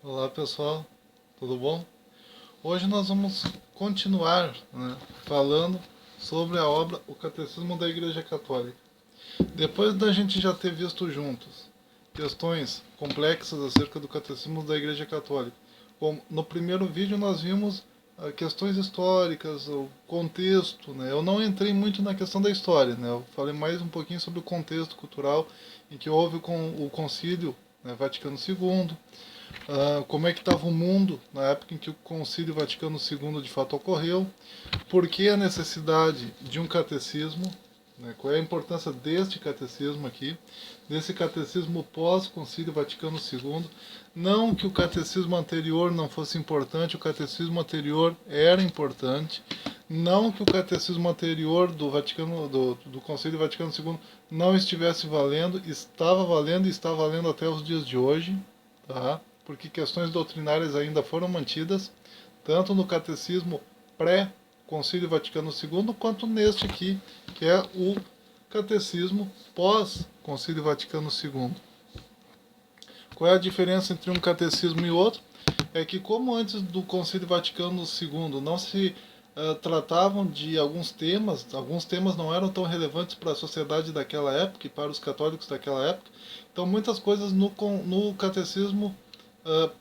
Olá pessoal, tudo bom? Hoje nós vamos continuar, falando sobre a obra O Catecismo da Igreja Católica. Depois da gente já ter visto juntos questões complexas acerca do Catecismo da Igreja Católica, como no primeiro vídeo nós vimos questões históricas, o contexto, né? Eu não entrei muito na questão da história, né? Eu falei mais um pouquinho sobre o contexto cultural em que houve com o Concílio, né, Vaticano II, como é que estava o mundo na época em que o Concílio Vaticano II de fato ocorreu, por que a necessidade de um catecismo, né, qual é a importância deste catecismo aqui, desse catecismo pós-Concílio Vaticano II. Não que o catecismo anterior não fosse importante, o catecismo anterior era importante. Não que o catecismo anterior do Concílio Vaticano II não estivesse valendo, estava valendo e está valendo até os dias de hoje, tá? Porque questões doutrinárias ainda foram mantidas, tanto no catecismo pré-Concílio Vaticano II, quanto neste aqui, que é o catecismo pós-Concílio Vaticano II. Qual é a diferença entre um catecismo e outro? É que, como antes do Concílio Vaticano II não se tratavam de alguns temas não eram tão relevantes para a sociedade daquela época e para os católicos daquela época, então muitas coisas no catecismo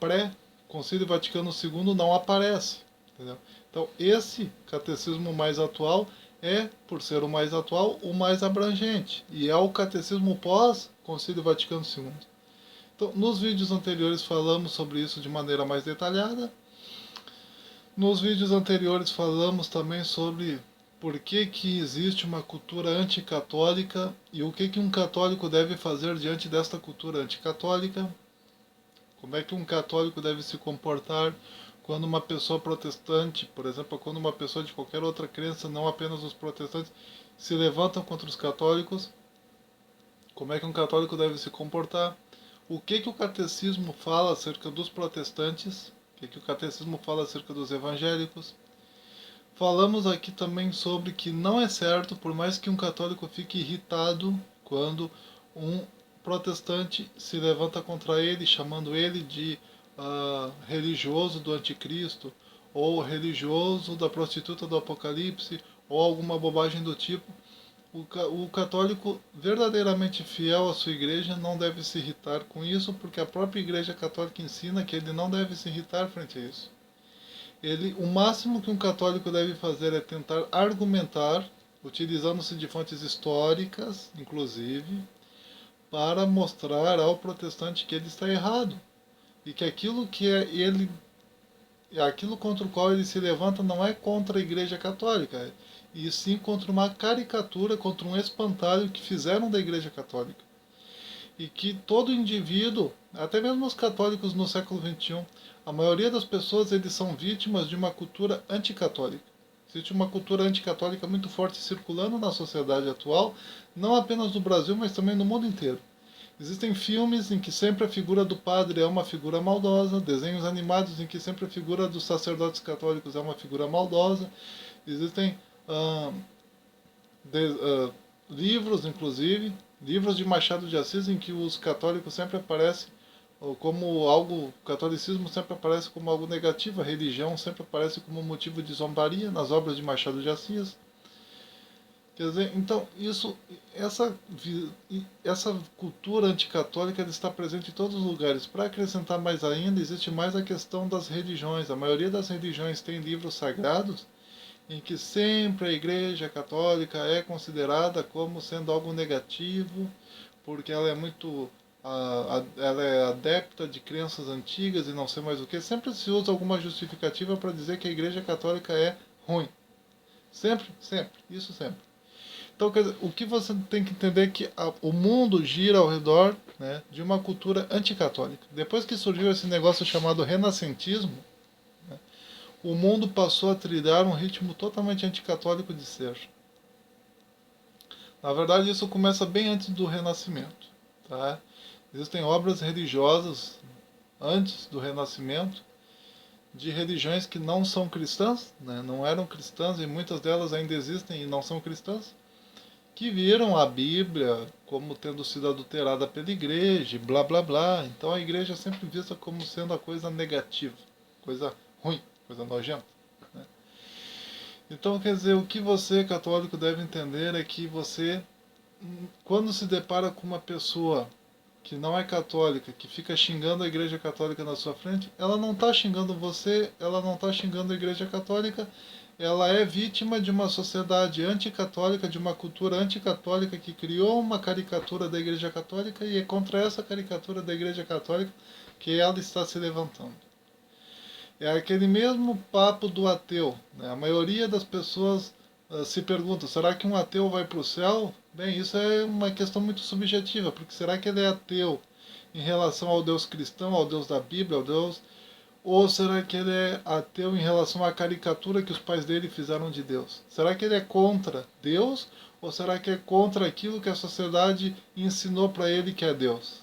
pré-Concílio Vaticano II não aparecem. Entendeu? Então, esse catecismo mais atual é, por ser o mais atual, o mais abrangente, e é o catecismo pós-Concílio Vaticano II. Então, nos vídeos anteriores falamos sobre isso de maneira mais detalhada. Nos vídeos anteriores falamos também sobre por que existe uma cultura anticatólica e o que um católico deve fazer diante desta cultura anticatólica. Como é que um católico deve se comportar quando uma pessoa protestante, por exemplo, quando uma pessoa de qualquer outra crença, não apenas os protestantes, se levantam contra os católicos? Como é que um católico deve se comportar? O que o catecismo fala acerca dos protestantes? O que o catecismo fala acerca dos evangélicos? Falamos aqui também sobre que não é certo, por mais que um católico fique irritado quando um protestante se levanta contra ele, chamando ele de religioso do anticristo, ou religioso da prostituta do Apocalipse, ou alguma bobagem do tipo. O católico verdadeiramente fiel à sua igreja não deve se irritar com isso, porque a própria igreja católica ensina que ele não deve se irritar frente a isso. O máximo que um católico deve fazer é tentar argumentar, utilizando-se de fontes históricas, inclusive, para mostrar ao protestante que ele está errado e que aquilo contra o qual ele se levanta não é contra a Igreja Católica, e sim contra uma caricatura, contra um espantalho que fizeram da Igreja Católica. E que todo indivíduo, até mesmo os católicos no século XXI, a maioria das pessoas eles são vítimas de uma cultura anticatólica. Existe uma cultura anticatólica muito forte circulando na sociedade atual, não apenas no Brasil, mas também no mundo inteiro. Existem filmes em que sempre a figura do padre é uma figura maldosa, desenhos animados em que sempre a figura dos sacerdotes católicos é uma figura maldosa, existem ah, livros, inclusive, livros de Machado de Assis em que os católicos sempre aparecem como algo, o catolicismo sempre aparece como algo negativo, a religião sempre aparece como motivo de zombaria nas obras de Machado de Assis. Quer dizer, então essa cultura anticatólica está presente em todos os lugares. Para acrescentar mais ainda, existe mais a questão das religiões. A maioria das religiões tem livros sagrados em que sempre a Igreja Católica é considerada como sendo algo negativo, porque ela é muito ela é adepta de crenças antigas e não sei mais o que. Sempre se usa alguma justificativa para dizer que a Igreja Católica é ruim. Sempre, sempre, isso sempre. Então, quer dizer, o que você tem que entender é que o mundo gira ao redor, né, de uma cultura anticatólica. Depois que surgiu esse negócio chamado renascentismo, né, o mundo passou a trilhar um ritmo totalmente anticatólico de ser. Na verdade, isso começa bem antes do Renascimento. Tá? Existem obras religiosas antes do Renascimento de religiões que não são cristãs, né, não eram cristãs, e muitas delas ainda existem e não são cristãs, que viram a Bíblia como tendo sido adulterada pela igreja, e blá blá blá. Então a igreja é sempre vista como sendo a coisa negativa, coisa ruim, coisa nojenta, né? Então, quer dizer, o que você, católico, deve entender é que você, quando se depara com uma pessoa que não é católica, que fica xingando a igreja católica na sua frente, ela não está xingando você, ela não está xingando a igreja católica, ela é vítima de uma sociedade anticatólica, de uma cultura anticatólica que criou uma caricatura da igreja católica, e é contra essa caricatura da igreja católica que ela está se levantando. É aquele mesmo papo do ateu, né? A maioria das pessoas se pergunta, será que um ateu vai para o céu? Bem, isso é uma questão muito subjetiva, porque será que ele é ateu em relação ao Deus cristão, ao Deus da Bíblia, ao Deus, ou será que ele é ateu em relação à caricatura que os pais dele fizeram de Deus? Será que ele é contra Deus, ou será que é contra aquilo que a sociedade ensinou para ele que é Deus?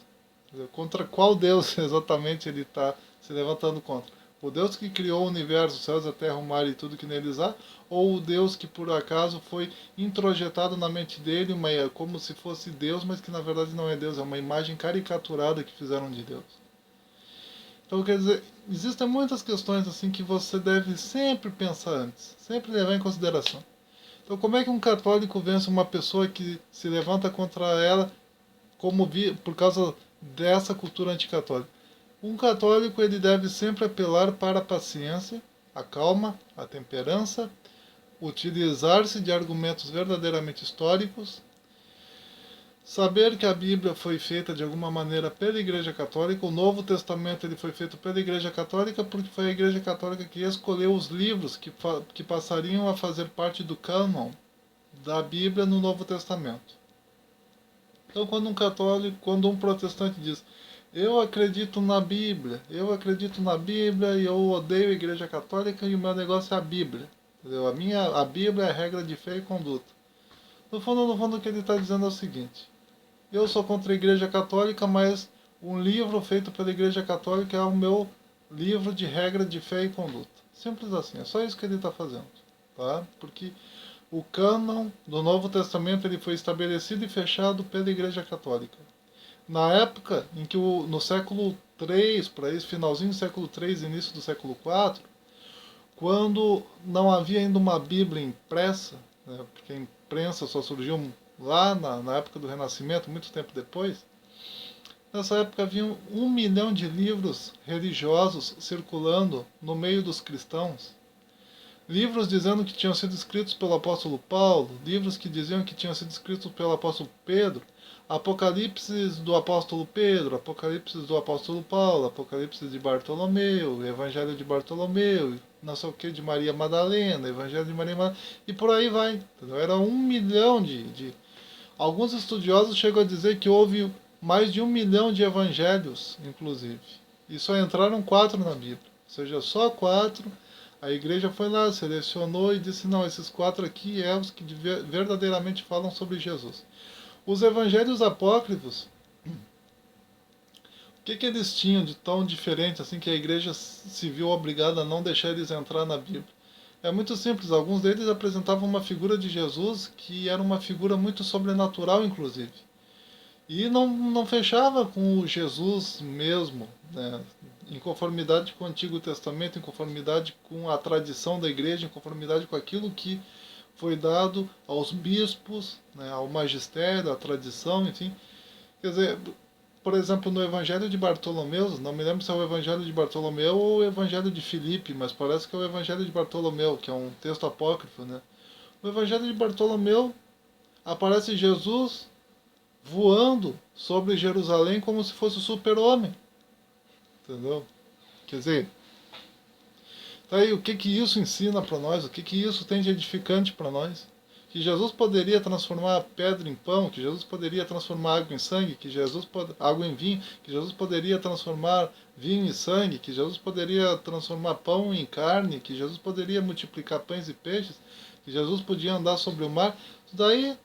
Contra qual Deus exatamente ele está se levantando contra? O Deus que criou o universo, os céus, a terra, o mar e tudo que neles há, ou o Deus que por acaso foi introjetado na mente dele, como se fosse Deus, mas que na verdade não é Deus, é uma imagem caricaturada que fizeram de Deus. Então, quer dizer, existem muitas questões assim que você deve sempre pensar antes, sempre levar em consideração. Então, como é que um católico vence uma pessoa que se levanta contra ela por causa dessa cultura anticatólica? Um católico ele deve sempre apelar para a paciência, a calma, a temperança, utilizar-se de argumentos verdadeiramente históricos, saber que a Bíblia foi feita de alguma maneira pela Igreja Católica, o Novo Testamento ele foi feito pela Igreja Católica porque foi a Igreja Católica que escolheu os livros que passariam a fazer parte do cânon da Bíblia no Novo Testamento. Então, quando um protestante diz, eu acredito na Bíblia e eu odeio a Igreja Católica e o meu negócio é a Bíblia. Entendeu? A Bíblia é a regra de fé e conduta. No fundo, o que ele está dizendo é o seguinte, eu sou contra a Igreja Católica, mas um livro feito pela Igreja Católica é o meu livro de regra de fé e conduta. Simples assim, é só isso que ele está fazendo. Tá? Porque o cânon do Novo Testamento ele foi estabelecido e fechado pela Igreja Católica. Na época em que no século III, para esse finalzinho do século III, início do século IV, quando não havia ainda uma Bíblia impressa, né, porque a imprensa só surgiu lá na época do Renascimento, muito tempo depois, nessa época havia 1 milhão de livros religiosos circulando no meio dos cristãos. Livros dizendo que tinham sido escritos pelo apóstolo Paulo, livros que diziam que tinham sido escritos pelo apóstolo Pedro, Apocalipse do apóstolo Pedro, Apocalipse do apóstolo Paulo, Apocalipse de Bartolomeu, Evangelho de Bartolomeu, não sei o que de Maria Madalena, Evangelho de Maria Madalena, e por aí vai. Entendeu? Era 1 milhão de... Alguns estudiosos chegam a dizer que houve mais de 1 milhão de evangelhos, inclusive. E só entraram 4 na Bíblia. Ou seja, só 4. A igreja foi lá, selecionou e disse, não, esses 4 aqui é os que verdadeiramente falam sobre Jesus. Os evangelhos apócrifos, o que eles tinham de tão diferente assim que a igreja se viu obrigada a não deixar eles entrar na Bíblia? É muito simples, alguns deles apresentavam uma figura de Jesus que era uma figura muito sobrenatural, inclusive. E não fechava com o Jesus mesmo, né? Em conformidade com o Antigo Testamento, em conformidade com a tradição da igreja, em conformidade com aquilo que foi dado aos bispos, né, ao magistério, à tradição, enfim. Quer dizer, por exemplo, no Evangelho de Bartolomeu, não me lembro se é o Evangelho de Bartolomeu ou o Evangelho de Filipe, mas parece que é o Evangelho de Bartolomeu, que é um texto apócrifo, né? No Evangelho de Bartolomeu aparece Jesus voando sobre Jerusalém como se fosse o super-homem. Entendeu? Quer dizer, tá aí, o que isso ensina para nós? O que isso tem de edificante para nós? Que Jesus poderia transformar a pedra em pão, que Jesus poderia transformar água em sangue, água em vinho, que Jesus poderia transformar vinho em sangue, que Jesus poderia transformar pão em carne, que Jesus poderia multiplicar pães e peixes, que Jesus podia andar sobre o mar. Isso daí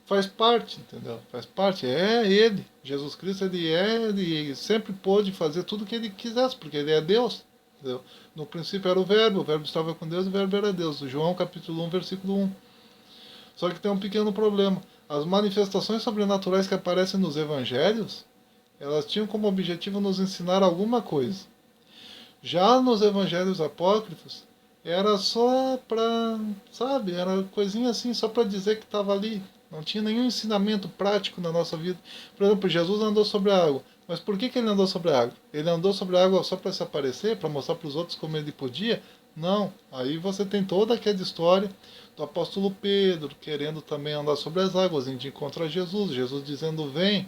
faz parte, entendeu? Faz parte, é ele. Jesus Cristo, ele sempre pôde fazer tudo o que ele quisesse, porque ele é Deus. Entendeu? No princípio era o Verbo estava com Deus e o Verbo era Deus. João capítulo 1, versículo 1. Só que tem um pequeno problema. As manifestações sobrenaturais que aparecem nos evangelhos, elas tinham como objetivo nos ensinar alguma coisa. Já nos evangelhos apócrifos, era só para, sabe, era coisinha assim, só para dizer que estava ali. Não tinha nenhum ensinamento prático na nossa vida. Por exemplo, Jesus andou sobre a água. Mas por que ele andou sobre a água? Ele andou sobre a água só para se aparecer, para mostrar para os outros como ele podia? Não. Aí você tem toda aquela história do apóstolo Pedro querendo também andar sobre as águas, indo de encontro a Jesus. Jesus dizendo, vem.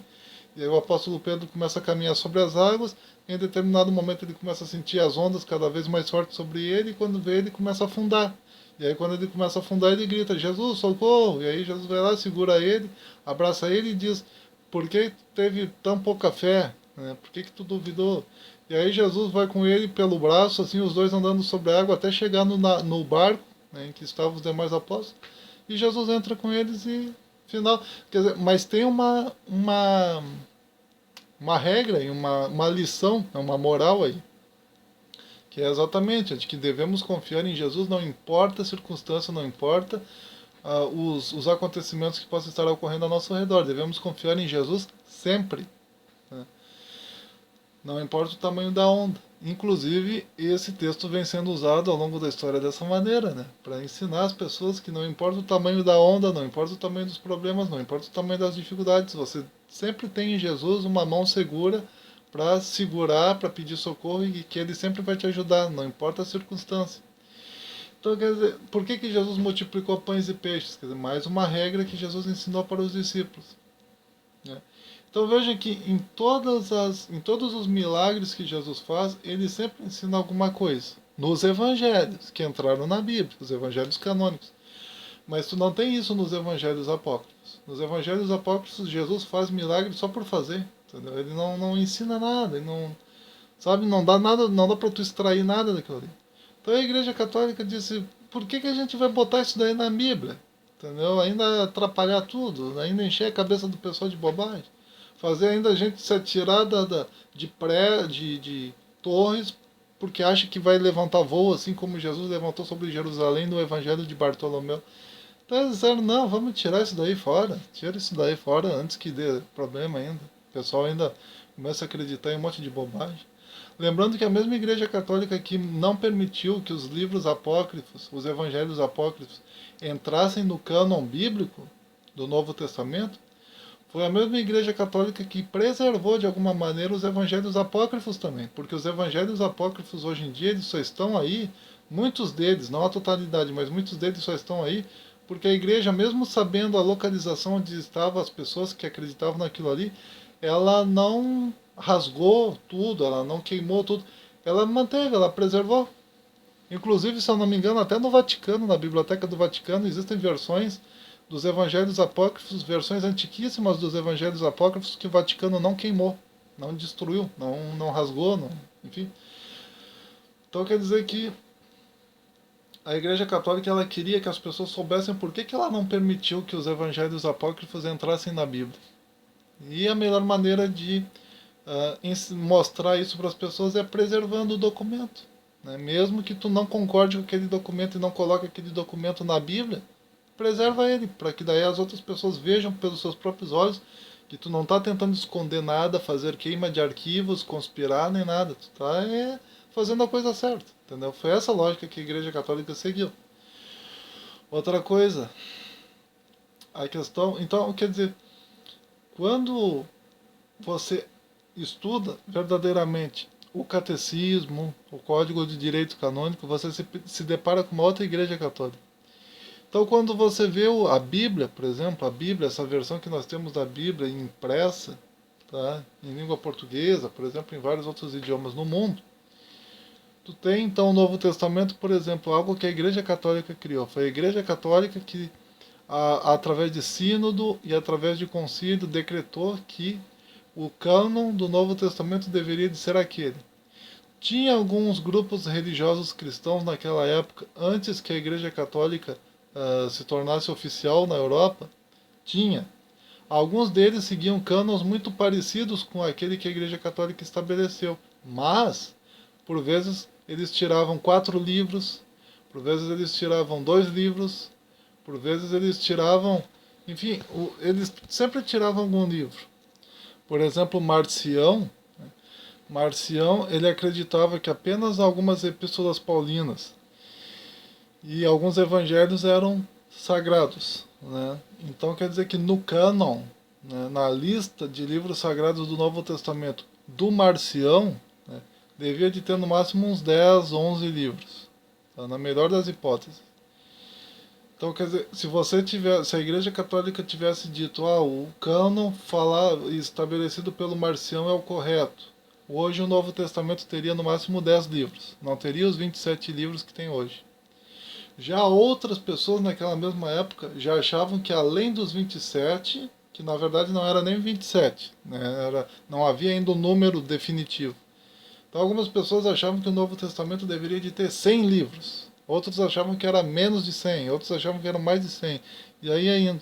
E aí o apóstolo Pedro começa a caminhar sobre as águas. Em determinado momento ele começa a sentir as ondas cada vez mais fortes sobre ele. E quando vê, ele começa a afundar. E aí quando ele começa a afundar, ele grita, Jesus, socorro! E aí Jesus vai lá, segura ele, abraça ele e diz, por que teve tão pouca fé? Né? Por que tu duvidou? E aí Jesus vai com ele pelo braço, assim, os dois andando sobre a água, até chegar no barco, né, em que estavam os demais apóstolos. E Jesus entra com eles e final. Quer dizer, mas tem uma regra e uma lição, uma moral aí, que é exatamente a de que devemos confiar em Jesus, não importa a circunstância, não importa os acontecimentos que possam estar ocorrendo ao nosso redor. Devemos confiar em Jesus sempre, né? Não importa o tamanho da onda. Inclusive, esse texto vem sendo usado ao longo da história dessa maneira, né? Para ensinar as pessoas que não importa o tamanho da onda, não importa o tamanho dos problemas, não importa o tamanho das dificuldades, você sempre tem em Jesus uma mão segura para segurar, para pedir socorro e que ele sempre vai te ajudar, não importa a circunstância. Então, quer dizer, por que Jesus multiplicou pães e peixes? Quer dizer, mais uma regra que Jesus ensinou para os discípulos, né? Então veja que em todos os milagres que Jesus faz, ele sempre ensina alguma coisa. Nos evangelhos, que entraram na Bíblia, os evangelhos canônicos. Mas tu não tem isso nos evangelhos apócrifos. Nos evangelhos apócrifos, Jesus faz milagres só por fazer. Entendeu? Ele não ensina nada, ele não, sabe, não dá nada, não dá para tu extrair nada daquilo ali. Então a Igreja Católica disse, por que a gente vai botar isso daí na Bíblia? Entendeu? Ainda atrapalhar tudo, ainda encher a cabeça do pessoal de bobagem. Fazer ainda a gente se atirar de torres porque acha que vai levantar voo, assim como Jesus levantou sobre Jerusalém no Evangelho de Bartolomeu. Então eles disseram, não, vamos tirar isso daí fora. Tira isso daí fora antes que dê problema ainda. O pessoal ainda começa a acreditar em um monte de bobagem. Lembrando que a mesma Igreja Católica que não permitiu que os livros apócrifos, os evangelhos apócrifos, entrassem no cânon bíblico do Novo Testamento, foi a mesma Igreja Católica que preservou de alguma maneira os evangelhos apócrifos também, porque os evangelhos apócrifos hoje em dia eles só estão aí, muitos deles, não a totalidade, mas muitos deles só estão aí porque a igreja, mesmo sabendo a localização onde estavam as pessoas que acreditavam naquilo ali, ela não rasgou tudo, ela não queimou tudo, ela manteve, ela preservou. Inclusive, se eu não me engano, até no Vaticano, na Biblioteca do Vaticano, existem versões dos evangelhos apócrifos, versões antiquíssimas dos evangelhos apócrifos que o Vaticano não queimou, não destruiu, não rasgou, não, enfim. Então quer dizer que a Igreja Católica ela queria que as pessoas soubessem por que ela não permitiu que os evangelhos apócrifos entrassem na Bíblia. E a melhor maneira de mostrar isso para as pessoas é preservando o documento, né? Mesmo que tu não concorde com aquele documento e não coloque aquele documento na Bíblia, preserva ele, para que daí as outras pessoas vejam pelos seus próprios olhos que tu não está tentando esconder nada, fazer queima de arquivos, conspirar nem nada. Tu está fazendo a coisa certa, entendeu? Foi essa lógica que a Igreja Católica seguiu. Outra coisa, a questão... Então, quer dizer, quando você estuda verdadeiramente o catecismo, o Código de Direito Canônico, você se depara com uma outra Igreja Católica. Então, quando você vê a Bíblia, por exemplo, a Bíblia, essa versão que nós temos da Bíblia impressa, tá, em língua portuguesa, por exemplo, em vários outros idiomas no mundo, tu tem então o Novo Testamento, por exemplo, algo que a Igreja Católica criou. Foi a Igreja Católica que, através de sínodo e através de concílio, decretou que o cânon do Novo Testamento deveria de ser aquele. Tinha alguns grupos religiosos cristãos naquela época, antes que a Igreja Católica se tornasse oficial na Europa, tinha. Alguns deles seguiam cânones muito parecidos com aquele que a Igreja Católica estabeleceu, mas, por vezes, eles tiravam 4 livros, por vezes eles tiravam 2 livros, Por vezes eles tiravam, enfim, eles sempre tiravam algum livro. Por exemplo, Marcião, Marcião, ele acreditava que apenas algumas epístolas paulinas e alguns evangelhos eram sagrados, né? Então quer dizer que no cânon, né, na lista de livros sagrados do Novo Testamento do Marcião, né, devia de ter no máximo uns 10, 11 livros, tá? Na melhor das hipóteses. Então quer dizer, se a Igreja Católica tivesse dito, o cânon estabelecido pelo Marcião é o correto, hoje o Novo Testamento teria no máximo 10 livros, não teria os 27 livros que tem hoje. Já outras pessoas naquela mesma época já achavam que além dos 27, que na verdade não era nem 27, né? Não havia ainda um número definitivo. Então algumas pessoas achavam que o Novo Testamento deveria de ter 100 livros. Outros achavam que era menos de 100, outros achavam que eram mais de 100. E aí ainda.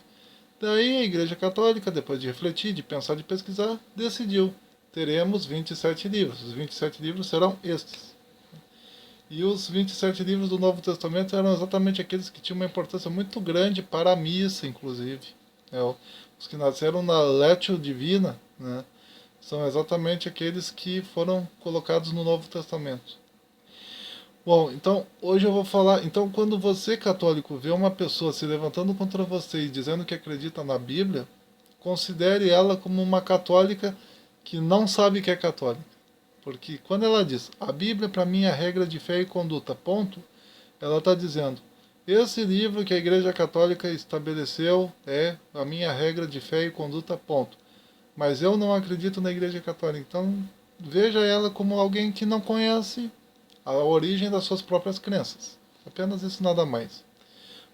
Daí a Igreja Católica, depois de refletir, de pensar, de pesquisar, decidiu: teremos 27 livros. Os 27 livros serão estes. E os 27 livros do Novo Testamento eram exatamente aqueles que tinham uma importância muito grande para a missa, inclusive. Os que nasceram na Lectio Divina, né, são exatamente aqueles que foram colocados no Novo Testamento. Bom, então hoje eu vou falar. Então, quando você, católico, vê uma pessoa se levantando contra você e dizendo que acredita na Bíblia, considere ela como uma católica que não sabe que é católica. Porque quando ela diz, a Bíblia para mim é a regra de fé e conduta, ponto, ela está dizendo, esse livro que a Igreja Católica estabeleceu é a minha regra de fé e conduta, ponto. Mas eu não acredito na Igreja Católica, então veja ela como alguém que não conhece a origem das suas próprias crenças. Apenas isso, nada mais.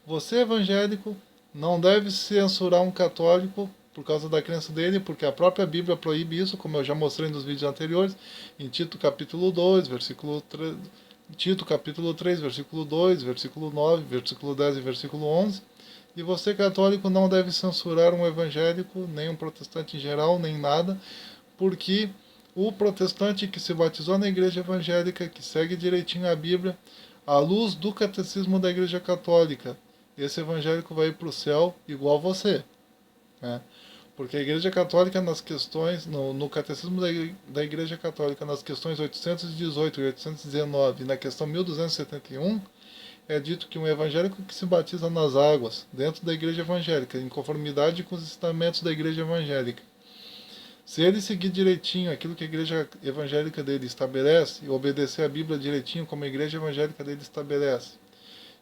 Você, evangélico, não deve censurar um católico por causa da crença dele, porque a própria Bíblia proíbe isso, como eu já mostrei nos vídeos anteriores, em Tito capítulo 2, versículo 3, Tito capítulo 3, versículo 2, versículo 9, versículo 10 e versículo 11. E você, católico, não deve censurar um evangélico, nem um protestante em geral, nem nada, porque o protestante que se batizou na igreja evangélica, que segue direitinho a Bíblia, à luz do catecismo da Igreja Católica, esse evangélico vai ir para o céu igual você, né? Porque a Igreja Católica, nas questões, no catecismo da Igreja Católica, nas questões 818 e 819, e na questão 1271, é dito que um evangélico que se batiza nas águas, dentro da Igreja Evangélica, em conformidade com os ensinamentos da Igreja Evangélica, se ele seguir direitinho aquilo que a Igreja Evangélica dele estabelece, e obedecer a Bíblia direitinho como a Igreja Evangélica dele estabelece,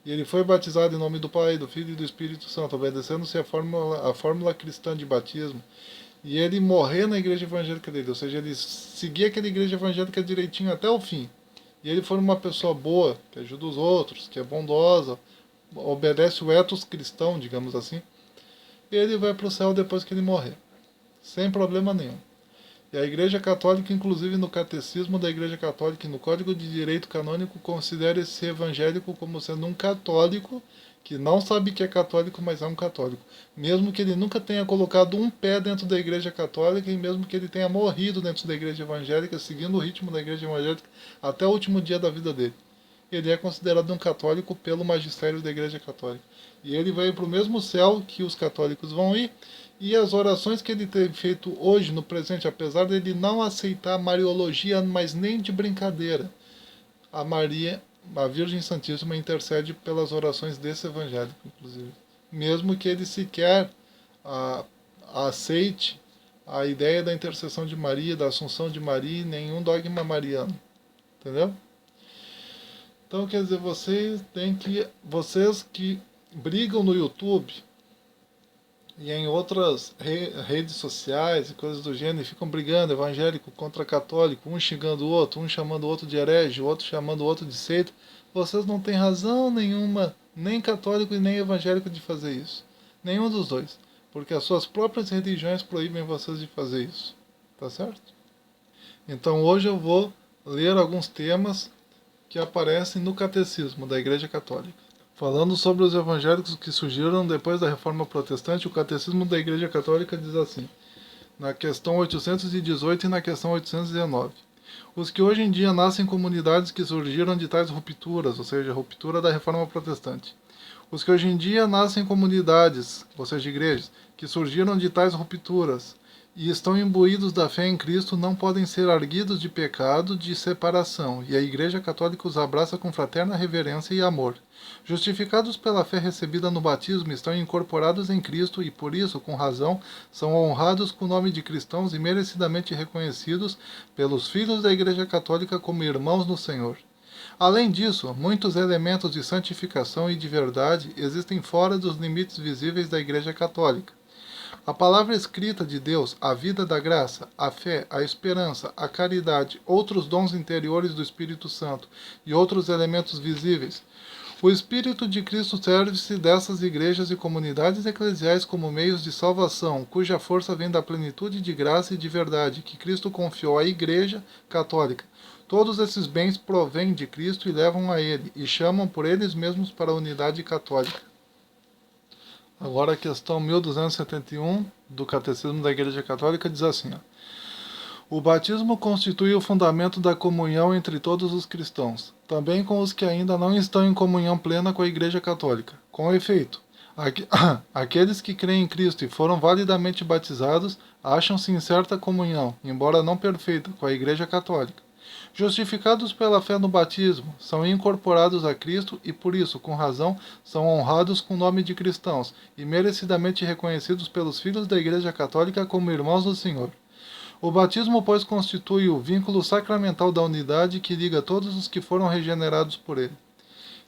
e ele foi batizado em nome do Pai, do Filho e do Espírito Santo, obedecendo-se a fórmula cristã de batismo, e ele morrer na igreja evangélica dele, ou seja, ele seguir aquela igreja evangélica direitinho até o fim, e ele for uma pessoa boa, que ajuda os outros, que é bondosa, obedece o ethos cristão, digamos assim, ele vai para o céu depois que ele morrer, sem problema nenhum. E a Igreja Católica, inclusive no Catecismo da Igreja Católica e no Código de Direito Canônico, considera esse evangélico como sendo um católico que não sabe que é católico, mas é um católico. Mesmo que ele nunca tenha colocado um pé dentro da Igreja Católica e mesmo que ele tenha morrido dentro da Igreja Evangélica, seguindo o ritmo da Igreja Evangélica até o último dia da vida dele. Ele é considerado um católico pelo magistério da Igreja Católica. E ele vai para o mesmo céu que os católicos vão ir. E as orações que ele tem feito hoje, no presente, apesar dele não aceitar a Mariologia, mas nem de brincadeira, a Maria, a Virgem Santíssima, intercede pelas orações desse evangélico, inclusive. Mesmo que ele sequer aceite a ideia da intercessão de Maria, da Assunção de Maria, e nenhum dogma mariano. Entendeu? Então, quer dizer, vocês que brigam no YouTube e em outras redes sociais e coisas do gênero, e ficam brigando, evangélico contra católico, um xingando o outro, um chamando o outro de herege, o outro chamando o outro de seita, vocês não têm razão nenhuma, nem católico e nem evangélico, de fazer isso. Nenhum dos dois. Porque as suas próprias religiões proíbem vocês de fazer isso. Tá certo? Então hoje eu vou ler alguns temas que aparecem no Catecismo da Igreja Católica. Falando sobre os evangélicos que surgiram depois da Reforma Protestante, o Catecismo da Igreja Católica diz assim, na questão 818 e na questão 819. Os que hoje em dia nascem em comunidades que surgiram de tais rupturas, ou seja, a ruptura da Reforma Protestante. Os que hoje em dia nascem em comunidades, ou seja, igrejas, que surgiram de tais rupturas e estão imbuídos da fé em Cristo não podem ser arguidos de pecado de separação, e a Igreja Católica os abraça com fraterna reverência e amor. Justificados pela fé recebida no batismo, estão incorporados em Cristo e, por isso, com razão, são honrados com o nome de cristãos e merecidamente reconhecidos pelos filhos da Igreja Católica como irmãos no Senhor. Além disso, muitos elementos de santificação e de verdade existem fora dos limites visíveis da Igreja Católica. A palavra escrita de Deus, a vida da graça, a fé, a esperança, a caridade, outros dons interiores do Espírito Santo e outros elementos visíveis. O Espírito de Cristo serve-se dessas igrejas e comunidades eclesiais como meios de salvação, cuja força vem da plenitude de graça e de verdade que Cristo confiou à Igreja Católica. Todos esses bens provêm de Cristo e levam a Ele, e chamam por eles mesmos para a unidade católica. Agora a questão 1271 do Catecismo da Igreja Católica diz assim: o batismo constitui o fundamento da comunhão entre todos os cristãos, também com os que ainda não estão em comunhão plena com a Igreja Católica. Com efeito, aqueles que creem em Cristo e foram validamente batizados acham-se em certa comunhão, embora não perfeita, com a Igreja Católica. Justificados pela fé no batismo, são incorporados a Cristo e, por isso, com razão, são honrados com o nome de cristãos e merecidamente reconhecidos pelos filhos da Igreja Católica como irmãos do Senhor. O batismo, pois, constitui o vínculo sacramental da unidade que liga todos os que foram regenerados por ele.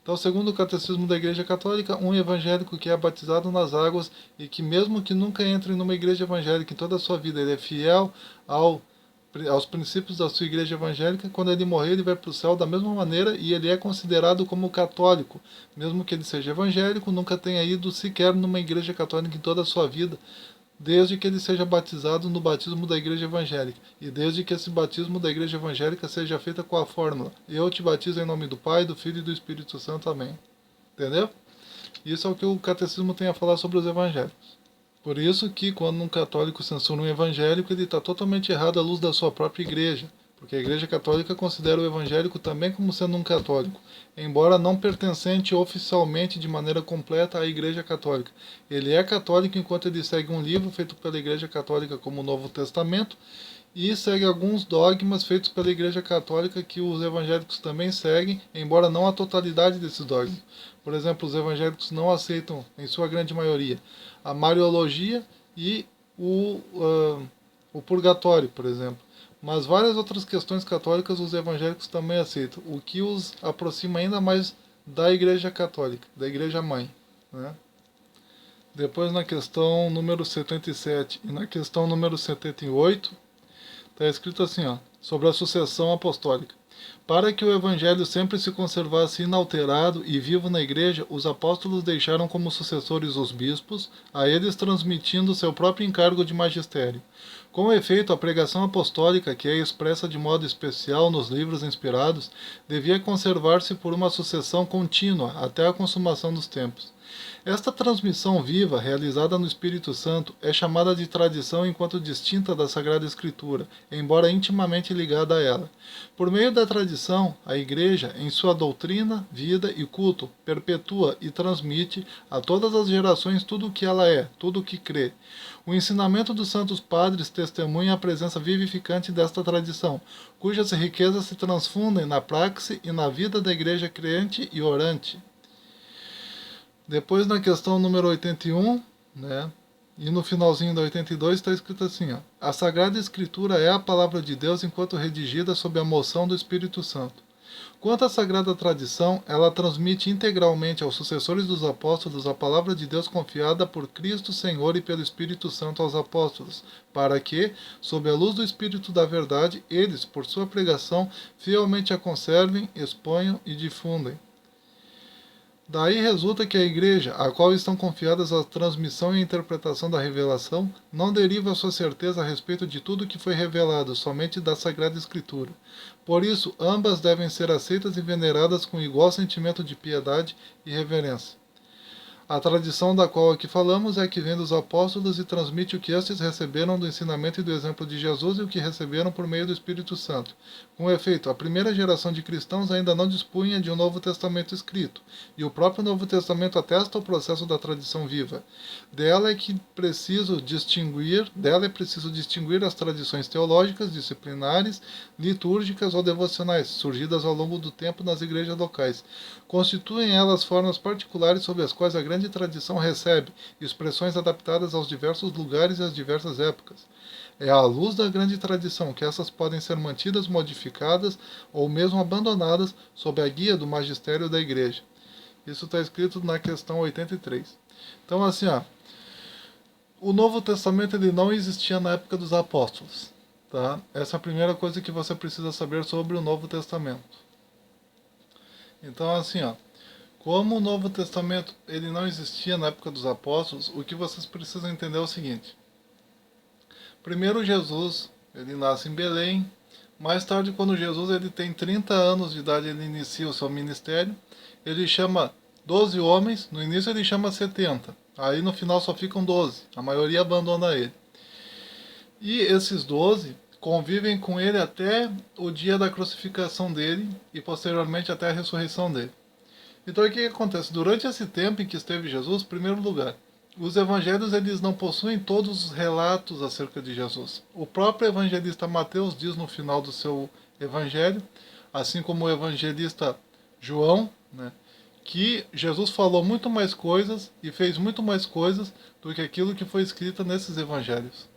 Então, segundo o Catecismo da Igreja Católica, um evangélico que é batizado nas águas e que, mesmo que nunca entre numa igreja evangélica em toda a sua vida, ele é fiel aos princípios da sua igreja evangélica, quando ele morrer ele vai para o céu da mesma maneira e ele é considerado como católico, mesmo que ele seja evangélico, nunca tenha ido sequer numa igreja católica em toda a sua vida, desde que ele seja batizado no batismo da igreja evangélica, e desde que esse batismo da igreja evangélica seja feito com a fórmula: eu te batizo em nome do Pai, do Filho e do Espírito Santo. Amém. Entendeu? Isso é o que o catecismo tem a falar sobre os evangélicos. Por isso que quando um católico censura um evangélico, ele está totalmente errado à luz da sua própria igreja, porque a Igreja Católica considera o evangélico também como sendo um católico, embora não pertencente oficialmente de maneira completa à Igreja Católica. Ele é católico enquanto ele segue um livro feito pela Igreja Católica como o Novo Testamento e segue alguns dogmas feitos pela Igreja Católica que os evangélicos também seguem, embora não a totalidade desses dogmas. Por exemplo, os evangélicos não aceitam, em sua grande maioria, a Mariologia e o purgatório, por exemplo. Mas várias outras questões católicas os evangélicos também aceitam, o que os aproxima ainda mais da Igreja Católica, da Igreja Mãe, né? Depois, na questão número 77 e na questão número 78, está escrito assim, sobre a sucessão apostólica. Para que o Evangelho sempre se conservasse inalterado e vivo na Igreja, os apóstolos deixaram como sucessores os bispos, a eles transmitindo seu próprio encargo de magistério. Com efeito, a pregação apostólica, que é expressa de modo especial nos livros inspirados, devia conservar-se por uma sucessão contínua até a consumação dos tempos. Esta transmissão viva, realizada no Espírito Santo, é chamada de tradição enquanto distinta da Sagrada Escritura, embora intimamente ligada a ela. Por meio da tradição, a Igreja, em sua doutrina, vida e culto, perpetua e transmite a todas as gerações tudo o que ela é, tudo o que crê. O ensinamento dos Santos Padres testemunha a presença vivificante desta tradição, cujas riquezas se transfundem na praxe e na vida da Igreja crente e orante. Depois, na questão número 81, né, e no finalzinho da 82, está escrito assim, a Sagrada Escritura é a palavra de Deus enquanto redigida sob a moção do Espírito Santo. Quanto à Sagrada Tradição, ela transmite integralmente aos sucessores dos apóstolos a palavra de Deus confiada por Cristo Senhor e pelo Espírito Santo aos apóstolos, para que, sob a luz do Espírito da Verdade, eles, por sua pregação, fielmente a conservem, exponham e difundem. Daí resulta que a Igreja, a qual estão confiadas a transmissão e a interpretação da revelação, não deriva a sua certeza a respeito de tudo que foi revelado, somente da Sagrada Escritura. Por isso, ambas devem ser aceitas e veneradas com igual sentimento de piedade e reverência. A tradição da qual aqui falamos é a que vem dos apóstolos e transmite o que estes receberam do ensinamento e do exemplo de Jesus e o que receberam por meio do Espírito Santo. Com efeito, a primeira geração de cristãos ainda não dispunha de um Novo Testamento escrito, e o próprio Novo Testamento atesta o processo da tradição viva. Dela é preciso distinguir as tradições teológicas, disciplinares, litúrgicas ou devocionais, surgidas ao longo do tempo nas igrejas locais. Constituem elas formas particulares sobre as quais a grande tradição recebe expressões adaptadas aos diversos lugares e às diversas épocas. É à luz da grande tradição que essas podem ser mantidas, modificadas ou mesmo abandonadas sob a guia do magistério da Igreja. Isso está escrito na questão 83. Então, assim, o Novo Testamento ele não existia na época dos apóstolos. Tá? Essa é a primeira coisa que você precisa saber sobre o Novo Testamento. Então, assim, como o Novo Testamento ele não existia na época dos apóstolos, o que vocês precisam entender é o seguinte. Primeiro, Jesus ele nasce em Belém. Mais tarde, quando Jesus ele tem 30 anos de idade, ele inicia o seu ministério. Ele chama 12 homens. No início ele chama 70. Aí no final só ficam 12. A maioria abandona ele. E esses 12 convivem com ele até o dia da crucificação dele e posteriormente até a ressurreição dele. Então o que acontece? Durante esse tempo em que esteve Jesus, em primeiro lugar, os evangelhos eles não possuem todos os relatos acerca de Jesus. O próprio evangelista Mateus diz no final do seu evangelho, assim como o evangelista João, né, que Jesus falou muito mais coisas e fez muito mais coisas do que aquilo que foi escrito nesses evangelhos.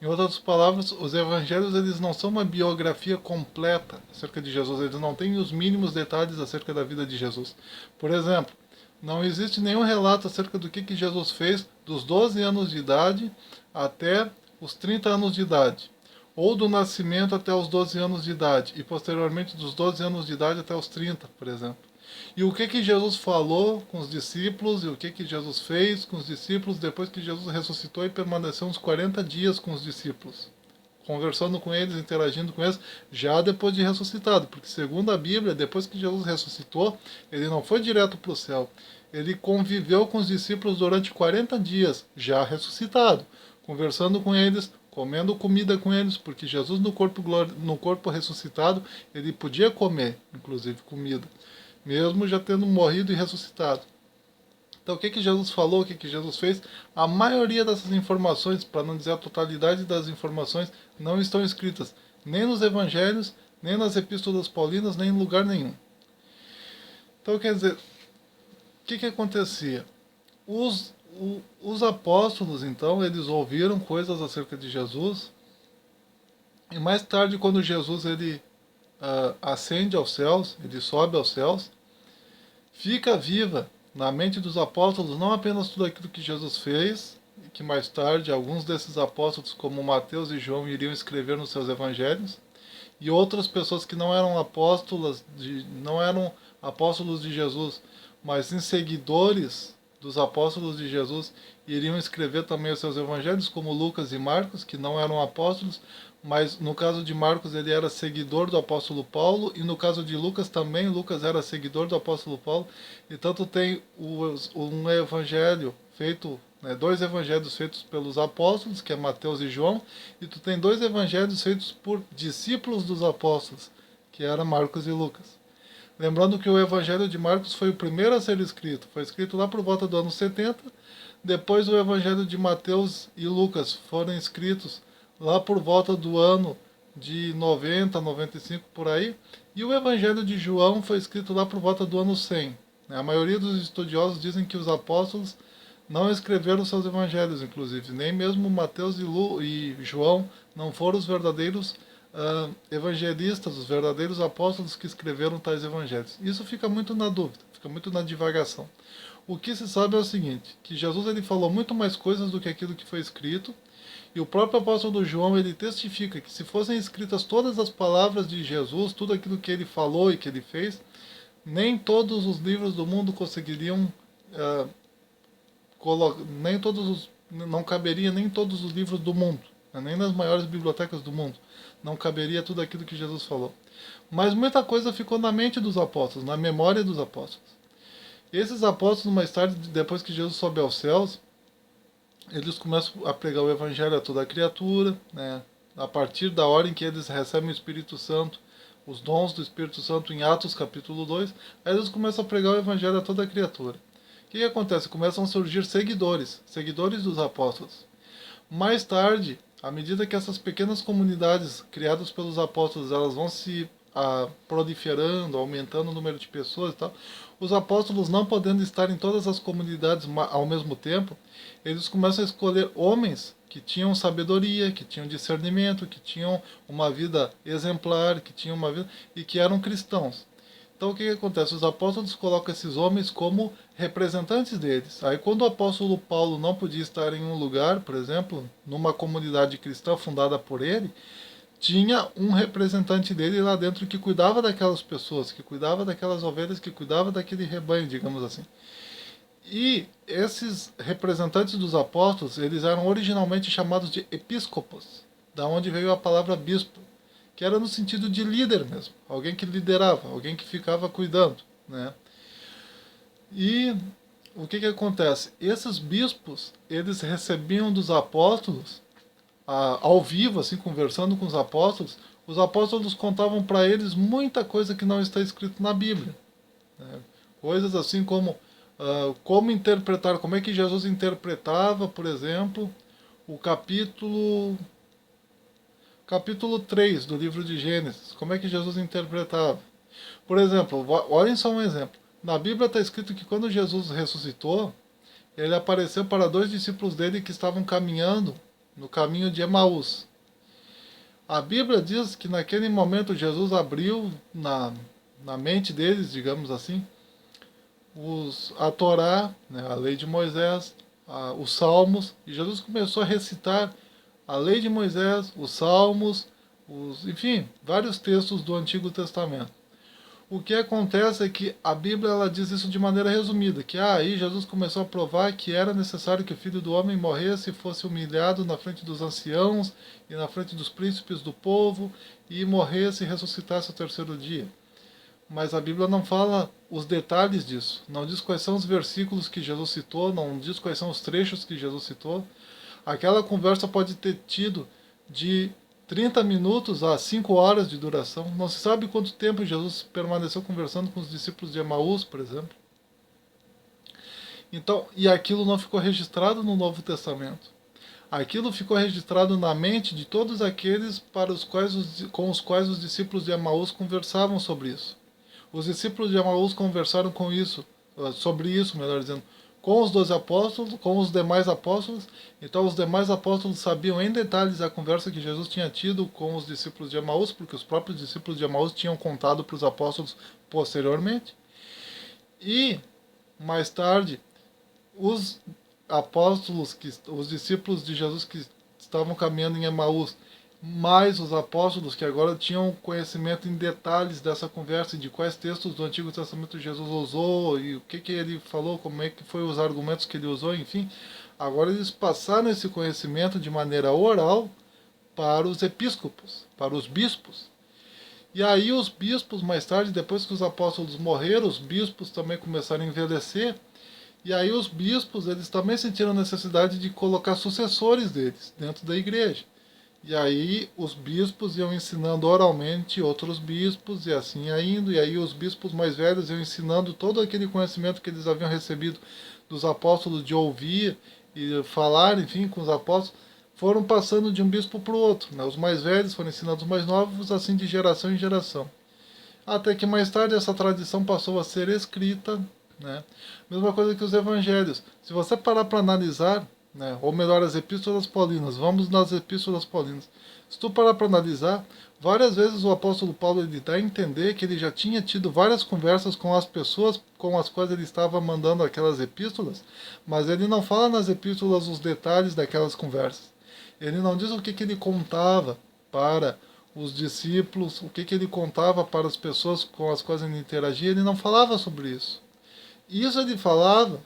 Em outras palavras, os evangelhos eles não são uma biografia completa acerca de Jesus, eles não têm os mínimos detalhes acerca da vida de Jesus. Por exemplo, não existe nenhum relato acerca do que Jesus fez dos 12 anos de idade até os 30 anos de idade, ou do nascimento até os 12 anos de idade, e posteriormente dos 12 anos de idade até os 30, por exemplo. E o que Jesus falou com os discípulos, e o que Jesus fez com os discípulos depois que Jesus ressuscitou e permaneceu uns 40 dias com os discípulos, conversando com eles, interagindo com eles, já depois de ressuscitado. Porque segundo a Bíblia, depois que Jesus ressuscitou, ele não foi direto para o céu. Ele conviveu com os discípulos durante 40 dias, já ressuscitado, conversando com eles, comendo comida com eles, porque Jesus no corpo ressuscitado, ele podia comer, inclusive, comida, mesmo já tendo morrido e ressuscitado. Então o que Jesus falou, o que Jesus fez, a maioria dessas informações, para não dizer a totalidade das informações, não estão escritas nem nos evangelhos, nem nas epístolas paulinas, nem em lugar nenhum. Então quer dizer, o que acontecia? Os apóstolos, então, eles ouviram coisas acerca de Jesus, e mais tarde, quando Jesus ele ascende aos céus, ele sobe aos céus, fica viva na mente dos apóstolos não apenas tudo aquilo que Jesus fez, e que mais tarde alguns desses apóstolos, como Mateus e João, iriam escrever nos seus evangelhos, e outras pessoas que não eram apóstolos de Jesus, mas sim seguidores dos apóstolos de Jesus, iriam escrever também os seus evangelhos, como Lucas e Marcos, que não eram apóstolos, mas no caso de Marcos ele era seguidor do apóstolo Paulo, e no caso de Lucas também, Lucas era seguidor do apóstolo Paulo, e tanto tem um evangelho feito, dois evangelhos feitos pelos apóstolos, que é Mateus e João, e tu tem dois evangelhos feitos por discípulos dos apóstolos, que era Marcos e Lucas. Lembrando que o evangelho de Marcos foi o primeiro a ser escrito, foi escrito lá por volta do ano 70, depois o evangelho de Mateus e Lucas foram escritos lá por volta do ano de 90, 95 por aí, e o Evangelho de João foi escrito lá por volta do ano 100. A maioria dos estudiosos dizem que os apóstolos não escreveram seus evangelhos, inclusive, nem mesmo Mateus e João não foram os verdadeiros evangelistas, os verdadeiros apóstolos que escreveram tais evangelhos. Isso fica muito na dúvida, fica muito na divagação. O que se sabe é o seguinte, que Jesus ele falou muito mais coisas do que aquilo que foi escrito, e o próprio apóstolo João ele testifica que se fossem escritas todas as palavras de Jesus, tudo aquilo que ele falou e que ele fez, nem todos os livros do mundo conseguiriam não caberia nem todos os livros do mundo, nem nas maiores bibliotecas do mundo, não caberia tudo aquilo que Jesus falou. Mas muita coisa ficou na mente dos apóstolos, na memória dos apóstolos. Esses apóstolos, mais tarde, depois que Jesus sobe aos céus, eles começam a pregar o evangelho a toda a criatura, né? A partir da hora em que eles recebem o Espírito Santo, os dons do Espírito Santo em Atos capítulo 2, aí eles começam a pregar o evangelho a toda a criatura. O que acontece? Começam a surgir seguidores dos apóstolos. Mais tarde, à medida que essas pequenas comunidades criadas pelos apóstolos, elas vão se proliferando, aumentando o número de pessoas e tal, os apóstolos, não podendo estar em todas as comunidades ao mesmo tempo, eles começam a escolher homens que tinham sabedoria, que tinham discernimento, que tinham uma vida exemplar, que tinham uma vida e que eram cristãos. Então o que acontece? Os apóstolos colocam esses homens como representantes deles. Aí quando o apóstolo Paulo não podia estar em um lugar, por exemplo, numa comunidade cristã fundada por ele, tinha um representante dele lá dentro que cuidava daquelas pessoas, que cuidava daquelas ovelhas, que cuidava daquele rebanho, digamos assim. E esses representantes dos apóstolos, eles eram originalmente chamados de episcopos, da onde veio a palavra bispo, que era no sentido de líder mesmo, alguém que liderava, alguém que ficava cuidando, né? E o que acontece? Esses bispos, eles recebiam dos apóstolos, ao vivo, assim, conversando com os apóstolos contavam para eles muita coisa que não está escrito na Bíblia, né? Coisas assim como como interpretar, como é que Jesus interpretava, por exemplo, o capítulo 3 do livro de Gênesis, como é que Jesus interpretava. Por exemplo, olhem só um exemplo. Na Bíblia está escrito que quando Jesus ressuscitou, ele apareceu para 2 discípulos dele que estavam caminhando no caminho de Emaús. A Bíblia diz que naquele momento Jesus abriu na mente deles, digamos assim, a Torá, né, a lei de Moisés, os Salmos, e Jesus começou a recitar a lei de Moisés, os Salmos, enfim, vários textos do Antigo Testamento. O que acontece é que a Bíblia ela diz isso de maneira resumida, que aí Jesus começou a provar que era necessário que o Filho do Homem morresse e fosse humilhado na frente dos anciãos e na frente dos príncipes do povo e morresse e ressuscitasse ao terceiro dia. Mas a Bíblia não fala os detalhes disso, não diz quais são os versículos que Jesus citou, não diz quais são os trechos que Jesus citou. Aquela conversa pode ter tido de 30 minutos a 5 horas de duração. Não se sabe quanto tempo Jesus permaneceu conversando com os discípulos de Emaús, por exemplo. Então, e aquilo não ficou registrado no Novo Testamento. Aquilo ficou registrado na mente de todos aqueles com os quais os discípulos de Emaús conversavam sobre isso. Os discípulos de Emaús conversaram sobre isso, melhor dizendo, com os 12 apóstolos, com os demais apóstolos. Então os demais apóstolos sabiam em detalhes a conversa que Jesus tinha tido com os discípulos de Emaús, porque os próprios discípulos de Emaús tinham contado para os apóstolos posteriormente. E mais tarde, os os discípulos de Jesus que estavam caminhando em Emaús, mais os apóstolos que agora tinham conhecimento em detalhes dessa conversa e de quais textos do Antigo Testamento Jesus usou e o que ele falou, como é que foi os argumentos que ele usou, enfim. Agora eles passaram esse conhecimento de maneira oral para os episcopos, para os bispos. E aí os bispos, mais tarde, depois que os apóstolos morreram, os bispos também começaram a envelhecer. E aí os bispos, eles também sentiram a necessidade de colocar sucessores deles dentro da igreja. E aí os bispos iam ensinando oralmente outros bispos e assim indo. E aí os bispos mais velhos iam ensinando todo aquele conhecimento que eles haviam recebido dos apóstolos de ouvir e falar, enfim, com os apóstolos. Foram passando de um bispo para o outro, né? Os mais velhos foram ensinando os mais novos, assim de geração em geração. Até que mais tarde essa tradição passou a ser escrita, né? Mesma coisa que os evangelhos. Se você parar para analisar, né, ou melhor, as epístolas paulinas, vamos nas epístolas paulinas. Se tu parar para analisar, várias vezes o apóstolo Paulo ele dá a entender que ele já tinha tido várias conversas com as pessoas com as quais ele estava mandando aquelas epístolas, mas ele não fala nas epístolas os detalhes daquelas conversas. Ele não diz o que ele contava para os discípulos, o que ele contava para as pessoas com as quais ele interagia, ele não falava sobre isso. Isso ele falava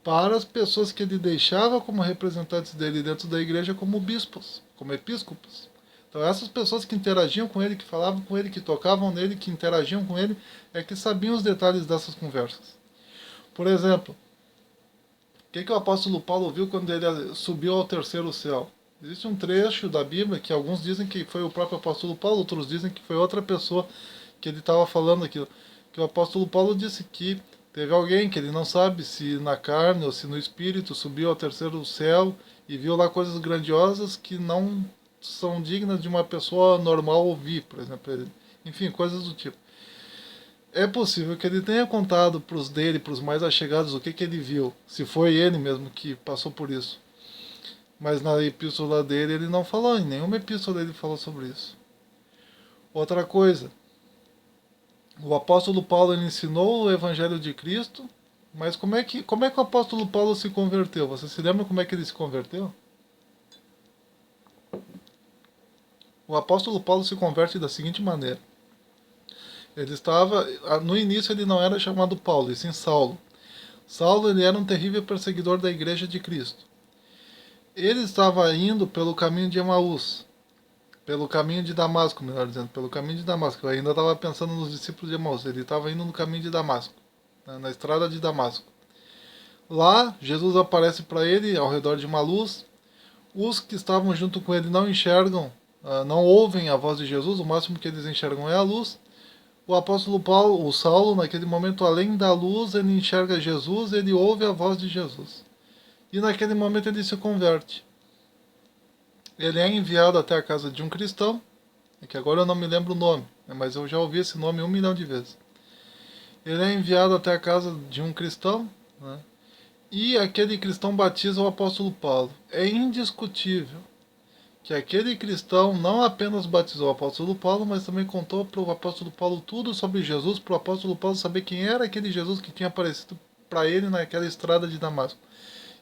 para as pessoas que ele deixava como representantes dele dentro da igreja como bispos, como episcopos. Então essas pessoas que interagiam com ele, que falavam com ele, que tocavam nele, que interagiam com ele, é que sabiam os detalhes dessas conversas. Por exemplo, o que o apóstolo Paulo viu quando ele subiu ao terceiro céu? Existe um trecho da Bíblia que alguns dizem que foi o próprio apóstolo Paulo, outros dizem que foi outra pessoa que ele estava falando aquilo. Que o apóstolo Paulo disse que teve alguém que ele não sabe se na carne ou se no espírito subiu ao terceiro céu e viu lá coisas grandiosas que não são dignas de uma pessoa normal ouvir, por exemplo. Enfim, coisas do tipo. É possível que ele tenha contado para os dele, para os mais allegados, o que ele viu, se foi ele mesmo que passou por isso. Mas na epístola dele ele não falou, em nenhuma epístola ele falou sobre isso. Outra coisa, o apóstolo Paulo ele ensinou o evangelho de Cristo, mas como é que o apóstolo Paulo se converteu? Você se lembra como é que ele se converteu? O apóstolo Paulo se converte da seguinte maneira. Ele estava, no início ele não era chamado Paulo, e sim Saulo. Saulo ele era um terrível perseguidor da igreja de Cristo. Ele estava indo pelo caminho de Emaús, pelo caminho de Damasco, melhor dizendo, pelo caminho de Damasco. Eu ainda estava pensando nos discípulos de Emaús. Ele estava indo no caminho de Damasco, na estrada de Damasco. Lá, Jesus aparece para ele ao redor de uma luz. Os que estavam junto com ele não enxergam, não ouvem a voz de Jesus. O máximo que eles enxergam é a luz. O apóstolo Paulo, o Saulo, naquele momento, além da luz, ele enxerga Jesus, ele ouve a voz de Jesus. E naquele momento ele se converte. Ele é enviado até a casa de um cristão, que agora eu não me lembro o nome, mas eu já ouvi esse nome 1 milhão de vezes. Ele é enviado até a casa de um cristão, né, e aquele cristão batiza o apóstolo Paulo. É indiscutível que aquele cristão não apenas batizou o apóstolo Paulo, mas também contou para o apóstolo Paulo tudo sobre Jesus, para o apóstolo Paulo saber quem era aquele Jesus que tinha aparecido para ele naquela estrada de Damasco.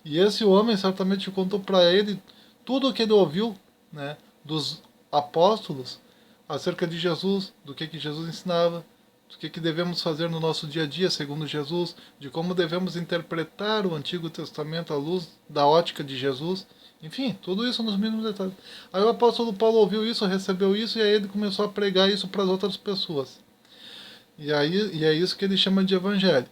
E esse homem certamente contou para ele tudo o que ele ouviu, né, dos apóstolos acerca de Jesus, do que Jesus ensinava, do que devemos fazer no nosso dia a dia segundo Jesus, de como devemos interpretar o Antigo Testamento à luz da ótica de Jesus. Enfim, tudo isso nos mínimos detalhes. Aí o apóstolo Paulo ouviu isso, recebeu isso, e aí ele começou a pregar isso para as outras pessoas. E é isso que ele chama de evangelho.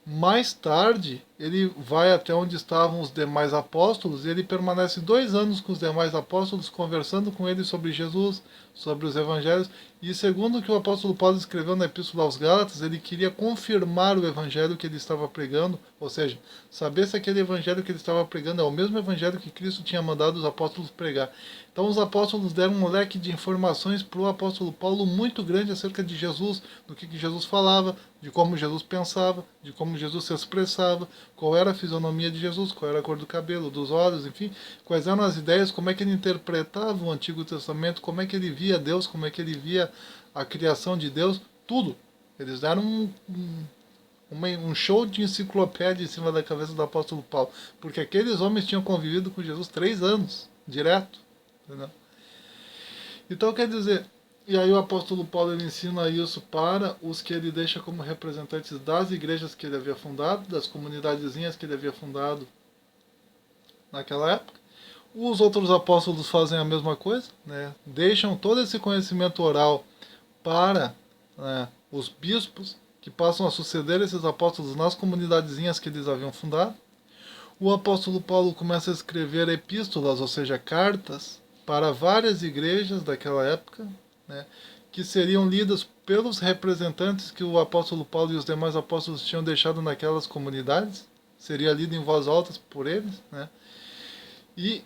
Mais tarde, ele vai até onde estavam os demais apóstolos e ele permanece 2 anos com os demais apóstolos, conversando com eles sobre Jesus, sobre os evangelhos. E segundo o que o apóstolo Paulo escreveu na Epístola aos Gálatas, ele queria confirmar o evangelho que ele estava pregando, ou seja, saber se aquele evangelho que ele estava pregando é o mesmo evangelho que Cristo tinha mandado os apóstolos pregar. Então os apóstolos deram um leque de informações para o apóstolo Paulo muito grande acerca de Jesus, do que Jesus falava, de como Jesus pensava, de como Jesus se expressava, qual era a fisionomia de Jesus, qual era a cor do cabelo, dos olhos, enfim, quais eram as ideias, como é que ele interpretava o Antigo Testamento, como é que ele via Deus, como é que ele via a criação de Deus, tudo. Eles deram um show de enciclopédia em cima da cabeça do apóstolo Paulo, porque aqueles homens tinham convivido com Jesus 3 anos, direto. Entendeu? Então quer dizer, e aí o apóstolo Paulo ele ensina isso para os que ele deixa como representantes das igrejas que ele havia fundado, das comunidadezinhas que ele havia fundado naquela época. Os outros apóstolos fazem a mesma coisa, né? Deixam todo esse conhecimento oral para, né, os bispos que passam a suceder esses apóstolos nas comunidadezinhas que eles haviam fundado. O apóstolo Paulo começa a escrever epístolas, ou seja, cartas, para várias igrejas daquela época, né, que seriam lidas pelos representantes que o apóstolo Paulo e os demais apóstolos tinham deixado naquelas comunidades, seria lido em voz alta por eles, né, e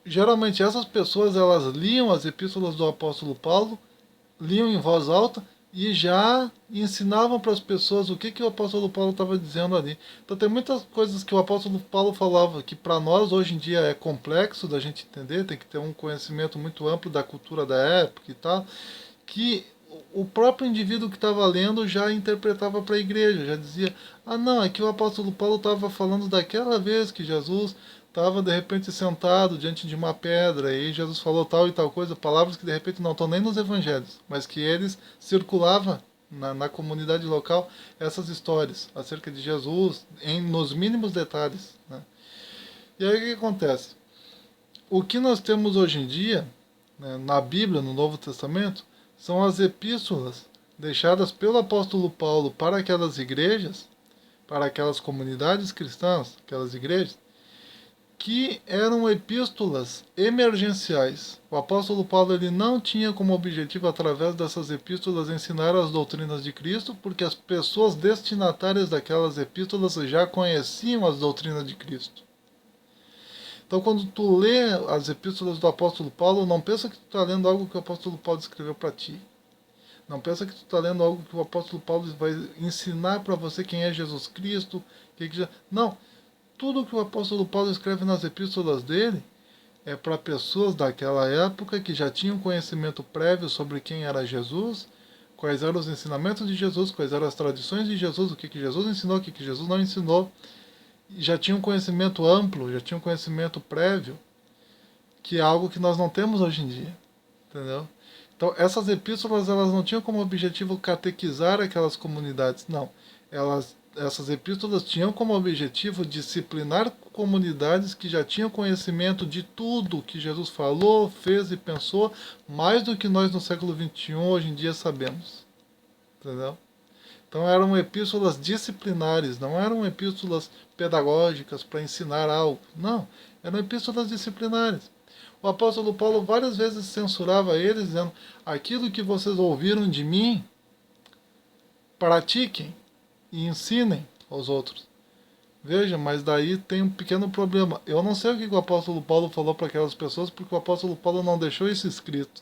geralmente essas pessoas elas liam as epístolas do apóstolo Paulo, liam em voz alta e já ensinavam para as pessoas o que o apóstolo Paulo estava dizendo ali. Então tem muitas coisas que o apóstolo Paulo falava que para nós hoje em dia é complexo da gente entender, tem que ter um conhecimento muito amplo da cultura da época e tal, que o próprio indivíduo que estava lendo já interpretava para a igreja, já dizia, ah não, é que o apóstolo Paulo estava falando daquela vez que Jesus estava de repente sentado diante de uma pedra e Jesus falou tal e tal coisa, palavras que de repente não estão nem nos evangelhos, mas que eles circulavam na comunidade local essas histórias acerca de Jesus nos mínimos detalhes, né? E aí o que acontece? O que nós temos hoje em dia, né, na Bíblia, no Novo Testamento, são as epístolas deixadas pelo apóstolo Paulo para aquelas igrejas, para aquelas comunidades cristãs, aquelas igrejas, que eram epístolas emergenciais. O apóstolo Paulo ele não tinha como objetivo, através dessas epístolas, ensinar as doutrinas de Cristo, porque as pessoas destinatárias daquelas epístolas já conheciam as doutrinas de Cristo. Então, quando tu lê as epístolas do apóstolo Paulo, não pensa que tu está lendo algo que o apóstolo Paulo escreveu para ti. Não pensa que tu está lendo algo que o apóstolo Paulo vai ensinar para você quem é Jesus Cristo. Não. Tudo que o apóstolo Paulo escreve nas epístolas dele é para pessoas daquela época que já tinham conhecimento prévio sobre quem era Jesus, quais eram os ensinamentos de Jesus, quais eram as tradições de Jesus, o que Jesus ensinou, o que Jesus não ensinou. Já tinham conhecimento amplo, já tinham conhecimento prévio, que é algo que nós não temos hoje em dia. Entendeu? Então, essas epístolas elas não tinham como objetivo catequizar aquelas comunidades, não. Essas epístolas tinham como objetivo disciplinar comunidades que já tinham conhecimento de tudo que Jesus falou, fez e pensou, mais do que nós no século XXI hoje em dia sabemos. Entendeu? Então eram epístolas disciplinares, não eram epístolas pedagógicas para ensinar algo. Não, eram epístolas disciplinares. O apóstolo Paulo várias vezes censurava eles, dizendo: aquilo que vocês ouviram de mim, pratiquem e ensinem aos outros. Veja, mas daí tem um pequeno problema. Eu não sei o que o apóstolo Paulo falou para aquelas pessoas, porque o apóstolo Paulo não deixou isso escrito.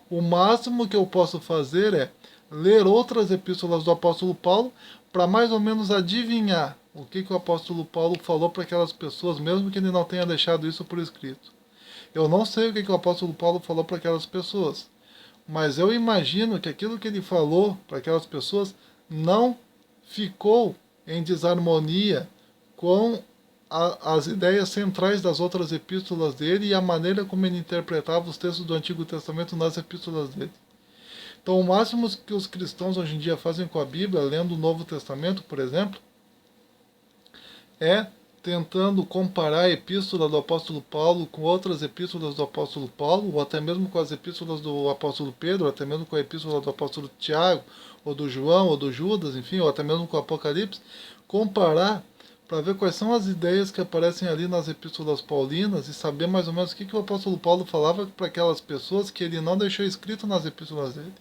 O máximo que eu posso fazer é ler outras epístolas do apóstolo Paulo para mais ou menos adivinhar o que o apóstolo Paulo falou para aquelas pessoas, mesmo que ele não tenha deixado isso por escrito. Eu não sei o que o apóstolo Paulo falou para aquelas pessoas, mas eu imagino que aquilo que ele falou para aquelas pessoas não ficou em desarmonia com as ideias centrais das outras epístolas dele e a maneira como ele interpretava os textos do Antigo Testamento nas epístolas dele. Então, o máximo que os cristãos hoje em dia fazem com a Bíblia, lendo o Novo Testamento, por exemplo, é tentando comparar a epístola do apóstolo Paulo com outras epístolas do apóstolo Paulo, ou até mesmo com as epístolas do apóstolo Pedro, ou até mesmo com a epístola do apóstolo Tiago, ou do João, ou do Judas, enfim, ou até mesmo com o Apocalipse, comparar para ver quais são as ideias que aparecem ali nas epístolas paulinas e saber mais ou menos o que o apóstolo Paulo falava para aquelas pessoas que ele não deixou escrito nas epístolas dele.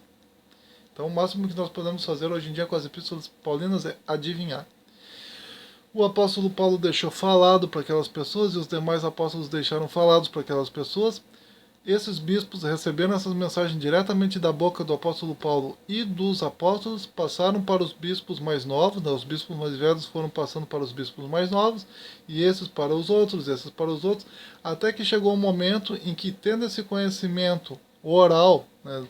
Então, o máximo que nós podemos fazer hoje em dia com as epístolas paulinas é adivinhar. O apóstolo Paulo deixou falado para aquelas pessoas e os demais apóstolos deixaram falados para aquelas pessoas. Esses bispos receberam essas mensagens diretamente da boca do apóstolo Paulo e dos apóstolos, passaram para os bispos mais novos, né? Os bispos mais velhos foram passando para os bispos mais novos, e esses para os outros, esses para os outros, até que chegou um momento em que, tendo esse conhecimento oral, né,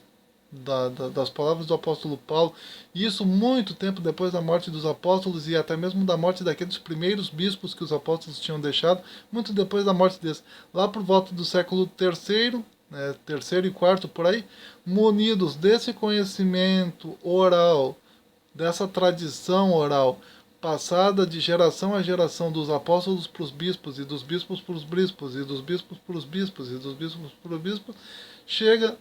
das palavras do apóstolo Paulo, e isso muito tempo depois da morte dos apóstolos e até mesmo da morte daqueles primeiros bispos que os apóstolos tinham deixado, muito depois da morte deles, lá por volta do século III, né, terceiro e quarto por aí, munidos desse conhecimento oral, dessa tradição oral, passada de geração a geração dos apóstolos para os bispos, e dos bispos para os bispos, e dos bispos para os bispos, e dos bispos para os bispos, chega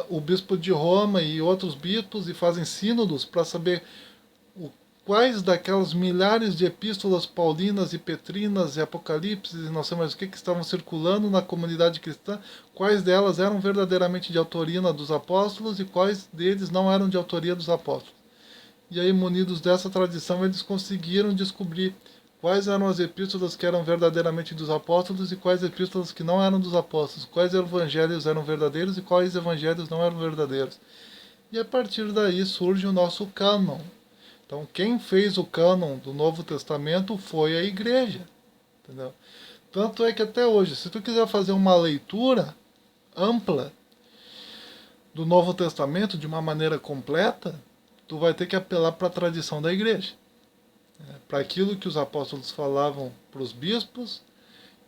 o bispo de Roma e outros bispos e fazem sínodos para saber quais daquelas milhares de epístolas paulinas e petrinas e apocalipse e não sei mais o que estavam circulando na comunidade cristã, quais delas eram verdadeiramente de autoria dos apóstolos e quais deles não eram de autoria dos apóstolos. E aí, munidos dessa tradição, eles conseguiram descobrir quais eram as epístolas que eram verdadeiramente dos apóstolos e quais epístolas que não eram dos apóstolos, quais evangelhos eram verdadeiros e quais evangelhos não eram verdadeiros. E a partir daí surge o nosso cânon. Então, quem fez o cânon do Novo Testamento foi a igreja. Entendeu? Tanto é que até hoje, se tu quiser fazer uma leitura ampla do Novo Testamento de uma maneira completa, tu vai ter que apelar para a tradição da igreja. Para aquilo que os apóstolos falavam para os bispos,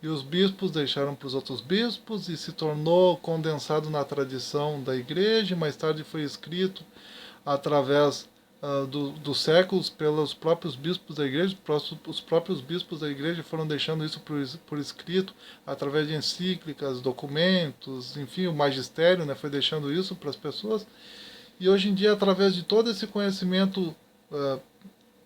e os bispos deixaram para os outros bispos, e se tornou condensado na tradição da igreja, e mais tarde foi escrito através dos séculos pelos próprios bispos da igreja. Os próprios bispos da igreja foram deixando isso por escrito, através de encíclicas, documentos, enfim, o magistério, né, foi deixando isso para as pessoas. E hoje em dia, através de todo esse conhecimento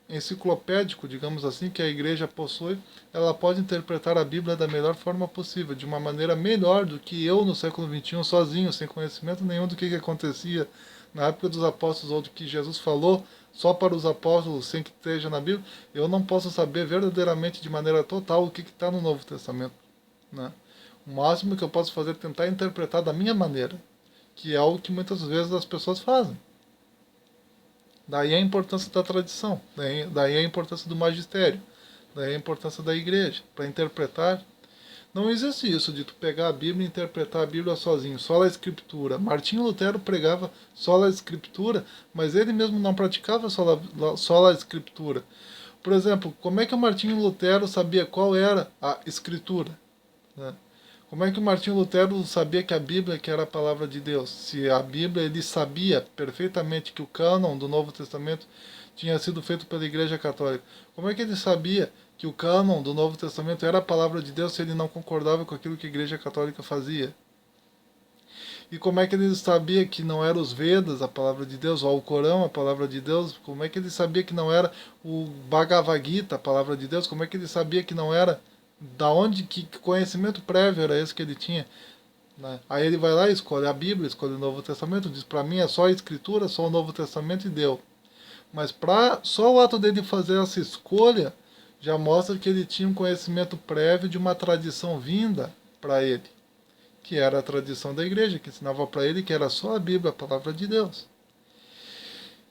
enciclopédico, digamos assim, que a igreja possui, ela pode interpretar a Bíblia da melhor forma possível, de uma maneira melhor do que eu no século XXI, sozinho, sem conhecimento nenhum do que acontecia na época dos apóstolos, ou do que Jesus falou só para os apóstolos, sem que esteja na Bíblia. Eu não posso saber verdadeiramente, de maneira total, o que está no Novo Testamento, né? O máximo que eu posso fazer é tentar interpretar da minha maneira, que é algo que muitas vezes as pessoas fazem. Daí a importância da tradição, daí a importância do magistério, daí a importância da igreja, para interpretar. Não existe isso de tu pegar a Bíblia e interpretar a Bíblia sozinho, só a Escritura. Martinho Lutero pregava só a Escritura, mas ele mesmo não praticava só a Escritura. Por exemplo, como é que o Martinho Lutero sabia qual era a Escritura, né? Como é que o Martinho Lutero sabia que a Bíblia que era a palavra de Deus? Se a Bíblia, ele sabia perfeitamente que o cânon do Novo Testamento tinha sido feito pela Igreja Católica. Como é que ele sabia que o cânon do Novo Testamento era a palavra de Deus se ele não concordava com aquilo que a Igreja Católica fazia? E como é que ele sabia que não eram os Vedas a palavra de Deus, ou o Corão a palavra de Deus? Como é que ele sabia que não era o Bhagavad Gita a palavra de Deus? Como é que ele sabia que não era... Da onde, que conhecimento prévio era esse que ele tinha, né? Aí ele vai lá e escolhe a Bíblia, escolhe o Novo Testamento, diz: para mim é só a Escritura, só o Novo Testamento, e deu. Mas só o ato dele fazer essa escolha já mostra que ele tinha um conhecimento prévio de uma tradição vinda para ele, que era a tradição da igreja, que ensinava para ele que era só a Bíblia, a palavra de Deus.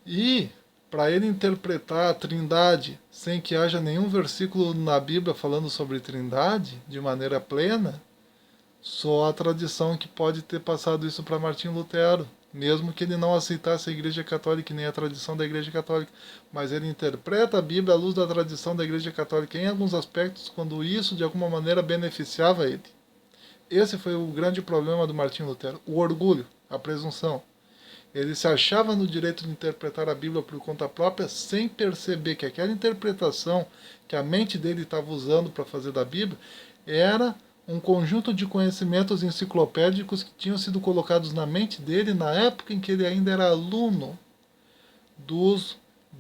E para ele interpretar a Trindade sem que haja nenhum versículo na Bíblia falando sobre Trindade de maneira plena, só a tradição que pode ter passado isso para Martinho Lutero, mesmo que ele não aceitasse a Igreja Católica nem a tradição da Igreja Católica, mas ele interpreta a Bíblia à luz da tradição da Igreja Católica em alguns aspectos, quando isso de alguma maneira beneficiava ele. Esse foi o grande problema do Martinho Lutero, o orgulho, a presunção. Ele se achava no direito de interpretar a Bíblia por conta própria, sem perceber que aquela interpretação que a mente dele estava usando para fazer da Bíblia era um conjunto de conhecimentos enciclopédicos que tinham sido colocados na mente dele na época em que ele ainda era aluno dos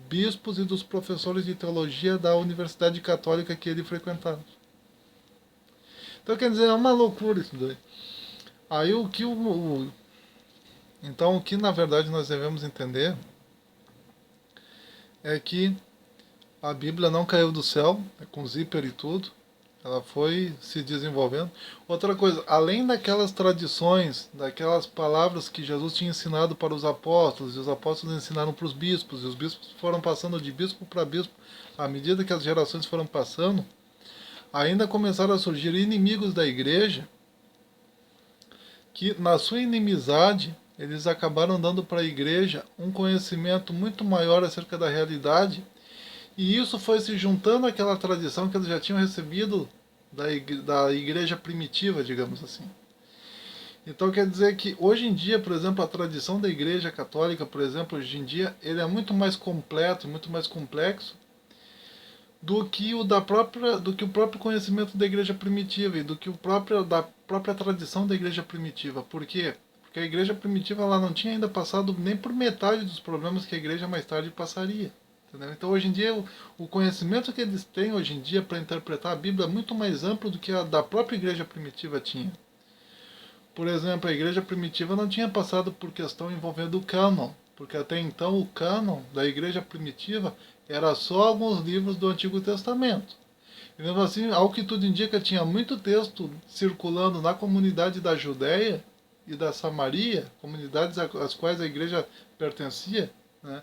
bispos e dos professores de teologia da Universidade Católica que ele frequentava. Então, quer dizer, é uma loucura isso daí. Aí então, o que na verdade nós devemos entender é que a Bíblia não caiu do céu, com zíper e tudo, ela foi se desenvolvendo. Outra coisa, além daquelas tradições, daquelas palavras que Jesus tinha ensinado para os apóstolos, e os apóstolos ensinaram para os bispos, e os bispos foram passando de bispo para bispo, à medida que as gerações foram passando, ainda começaram a surgir inimigos da igreja, que na sua inimizade eles acabaram dando para a igreja um conhecimento muito maior acerca da realidade, e isso foi se juntando àquela tradição que eles já tinham recebido da igreja primitiva, digamos assim. Então quer dizer que hoje em dia, por exemplo, a tradição da igreja católica, por exemplo, hoje em dia, ele é muito mais completo, muito mais complexo do que o próprio conhecimento da igreja primitiva e do que da própria tradição da igreja primitiva. Por quê? Porque a igreja primitiva ela não tinha ainda passado nem por metade dos problemas que a igreja mais tarde passaria. Entendeu? Então hoje em dia o conhecimento que eles têm hoje em dia para interpretar a Bíblia é muito mais amplo do que a da própria igreja primitiva tinha. Por exemplo, a igreja primitiva não tinha passado por questão envolvendo o cânon, porque até então o cânon da igreja primitiva era só alguns livros do Antigo Testamento. E mesmo assim, ao que tudo indica, tinha muito texto circulando na comunidade da Judéia e da Samaria, comunidades às quais a igreja pertencia, né,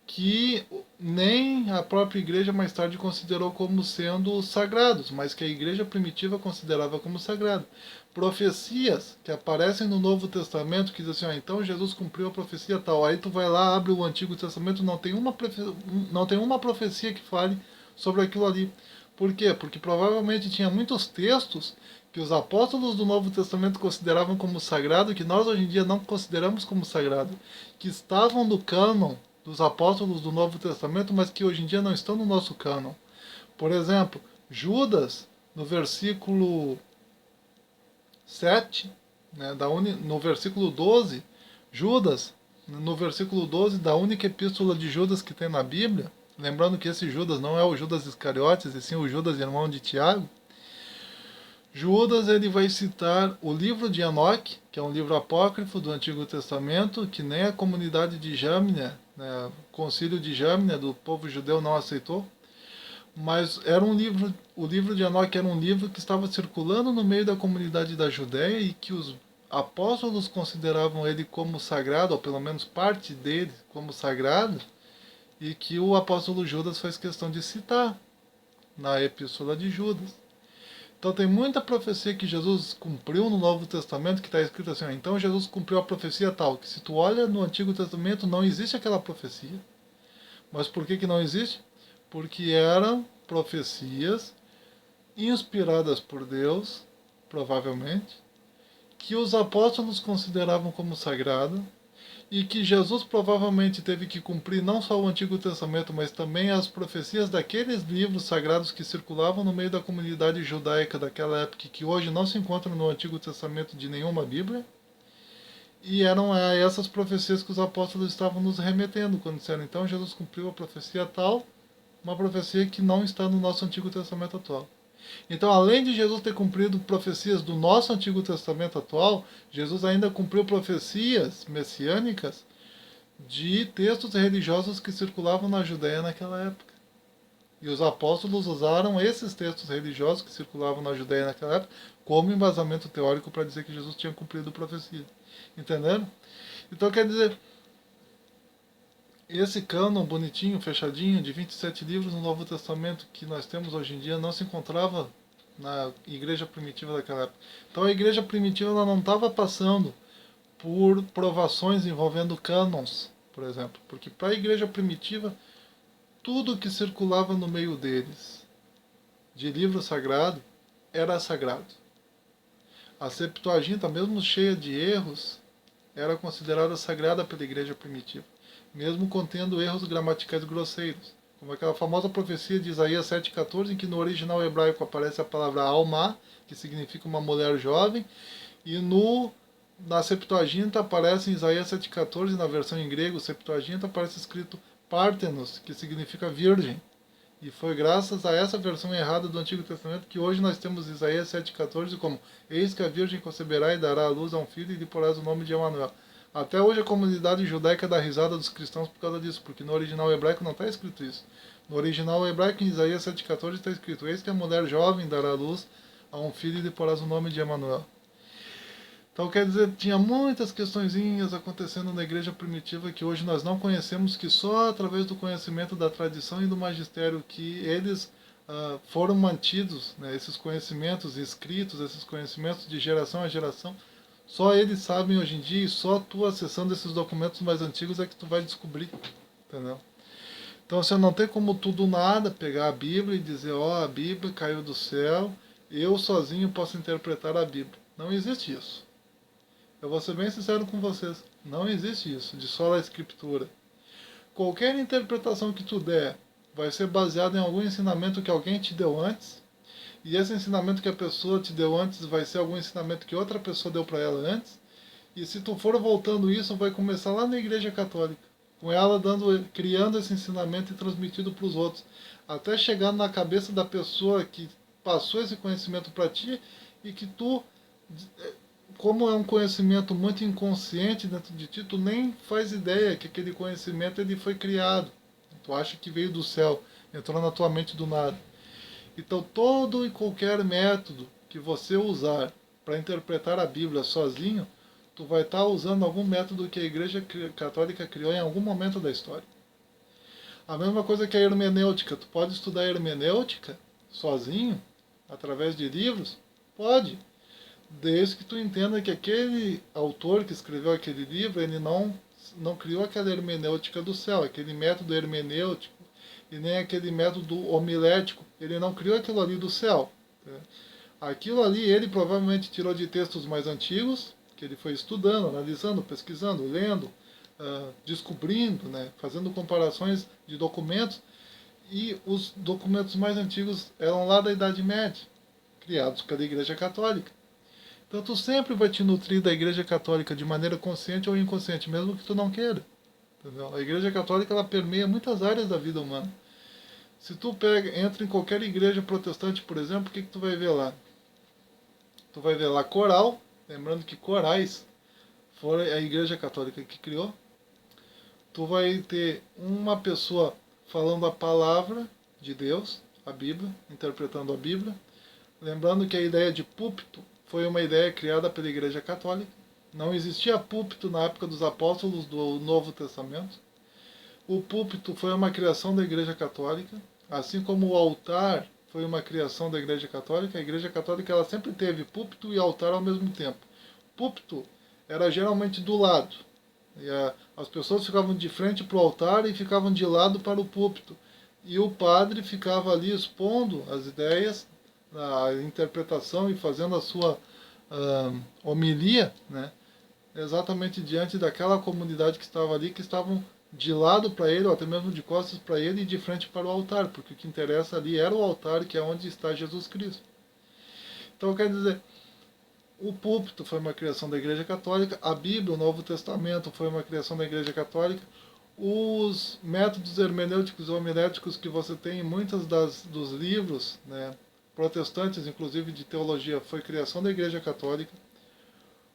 que nem a própria igreja mais tarde considerou como sendo sagrados, mas que a igreja primitiva considerava como sagrado. Profecias que aparecem no Novo Testamento que dizem assim, então Jesus cumpriu a profecia tal. Aí tu vai lá, abre o Antigo Testamento, não tem uma profecia que fale sobre aquilo ali. Por quê? Porque provavelmente tinha muitos textos que os apóstolos do Novo Testamento consideravam como sagrado, que nós hoje em dia não consideramos como sagrado, que estavam no cânon dos apóstolos do Novo Testamento, mas que hoje em dia não estão no nosso cânon. Por exemplo, Judas, no versículo 7, né, no versículo 12, Judas, no versículo 12 da única epístola de Judas que tem na Bíblia, lembrando que esse Judas não é o Judas Iscariotes, e sim o Judas, irmão de Tiago. Judas, ele vai citar o livro de Enoque, que é um livro apócrifo do Antigo Testamento, que nem a comunidade de Jâmnia, né, o concílio de Jâmnia do povo judeu não aceitou, mas era um livro, o livro de Enoque era um livro que estava circulando no meio da comunidade da Judéia e que os apóstolos consideravam ele como sagrado, ou pelo menos parte dele como sagrado, e que o apóstolo Judas faz questão de citar na epístola de Judas. Então tem muita profecia que Jesus cumpriu no Novo Testamento que está escrito assim, então Jesus cumpriu a profecia tal, que se tu olha no Antigo Testamento não existe aquela profecia. Mas por que não existe? Porque eram profecias inspiradas por Deus, provavelmente, que os apóstolos consideravam como sagrada, e que Jesus provavelmente teve que cumprir não só o Antigo Testamento, mas também as profecias daqueles livros sagrados que circulavam no meio da comunidade judaica daquela época, que hoje não se encontram no Antigo Testamento de nenhuma Bíblia. E eram a essas profecias que os apóstolos estavam nos remetendo, quando disseram, então Jesus cumpriu a profecia tal, uma profecia que não está no nosso Antigo Testamento atual. Então, além de Jesus ter cumprido profecias do nosso Antigo Testamento atual, Jesus ainda cumpriu profecias messiânicas de textos religiosos que circulavam na Judéia naquela época. E os apóstolos usaram esses textos religiosos que circulavam na Judéia naquela época como embasamento teórico para dizer que Jesus tinha cumprido profecia. Entenderam? Então, quer dizer, esse cânon bonitinho, fechadinho, de 27 livros no Novo Testamento que nós temos hoje em dia não se encontrava na igreja primitiva daquela época. Então a igreja primitiva ela não estava passando por provações envolvendo cânons, por exemplo. Porque para a igreja primitiva, tudo que circulava no meio deles, de livro sagrado, era sagrado. A Septuaginta, mesmo cheia de erros, era considerada sagrada pela igreja primitiva, mesmo contendo erros gramaticais grosseiros. Como aquela famosa profecia de Isaías 7,14, em que no original hebraico aparece a palavra alma, que significa uma mulher jovem, e na Septuaginta aparece em Isaías 7,14, na versão em grego, Septuaginta, aparece escrito Parthenos, que significa virgem. E foi graças a essa versão errada do Antigo Testamento que hoje nós temos Isaías 7,14 como eis que a virgem conceberá e dará à luz a um filho e lhe porás o nome de Emanuel. Até hoje a comunidade judaica dá risada dos cristãos por causa disso, porque no original hebraico não está escrito isso. No original hebraico, em Isaías 7,14, está escrito eis que a mulher jovem dará à luz a um filho e lhe porás o nome de Emanuel. Então, quer dizer, tinha muitas questõezinhas acontecendo na igreja primitiva que hoje nós não conhecemos, que só através do conhecimento da tradição e do magistério que eles foram mantidos, né, esses conhecimentos escritos, esses conhecimentos de geração a geração, só eles sabem hoje em dia e só tu acessando esses documentos mais antigos é que tu vai descobrir, entendeu? Então você não tem como tu do nada pegar a Bíblia e dizer, ó, a Bíblia caiu do céu, eu sozinho posso interpretar a Bíblia. Não existe isso. Eu vou ser bem sincero com vocês, não existe isso, de sola escritura. Qualquer interpretação que tu der vai ser baseada em algum ensinamento que alguém te deu antes, e esse ensinamento que a pessoa te deu antes vai ser algum ensinamento que outra pessoa deu para ela antes, e se tu for voltando isso, vai começar lá na Igreja Católica, com ela criando esse ensinamento e transmitido para os outros, até chegar na cabeça da pessoa que passou esse conhecimento para ti, e que tu, como é um conhecimento muito inconsciente dentro de ti, tu nem faz ideia que aquele conhecimento ele foi criado. Tu acha que veio do céu, entrou na tua mente do nada. Então todo e qualquer método que você usar para interpretar a Bíblia sozinho, tu vai estar usando algum método que a Igreja Católica criou em algum momento da história. A mesma coisa que a hermenêutica. Tu pode estudar a hermenêutica sozinho, através de livros? Pode. Desde que tu entenda que aquele autor que escreveu aquele livro, ele não criou aquela hermenêutica do céu, aquele método hermenêutico, e nem aquele método homilético, ele não criou aquilo ali do céu. Né? Aquilo ali ele provavelmente tirou de textos mais antigos, que ele foi estudando, analisando, pesquisando, lendo, descobrindo, né? Fazendo comparações de documentos, e os documentos mais antigos eram lá da Idade Média, criados pela Igreja Católica. Então tu sempre vai te nutrir da Igreja Católica de maneira consciente ou inconsciente, mesmo que tu não queira. Entendeu? A Igreja Católica ela permeia muitas áreas da vida humana. Se tu entra em qualquer igreja protestante, por exemplo, o que tu vai ver lá? Tu vai ver lá coral, lembrando que corais foi a igreja católica que criou. Tu vai ter uma pessoa falando a palavra de Deus, a Bíblia, interpretando a Bíblia. Lembrando que a ideia de púlpito foi uma ideia criada pela Igreja Católica. Não existia púlpito na época dos apóstolos do Novo Testamento. O púlpito foi uma criação da Igreja Católica, assim como o altar foi uma criação da Igreja Católica. A Igreja Católica ela sempre teve púlpito e altar ao mesmo tempo. Púlpito era geralmente do lado. As pessoas ficavam de frente para o altar e ficavam de lado para o púlpito. E o padre ficava ali expondo as ideias, a interpretação e fazendo a sua homilia, né? Exatamente diante daquela comunidade que estava ali, que estavam de lado para ele, ou até mesmo de costas para ele e de frente para o altar, porque o que interessa ali era o altar, que é onde está Jesus Cristo. Então, quer dizer, o púlpito foi uma criação da Igreja Católica, a Bíblia, o Novo Testamento, foi uma criação da Igreja Católica, os métodos hermenêuticos e homiléticos que você tem em muitos dos livros, né, protestantes, inclusive de teologia, foi criação da Igreja Católica.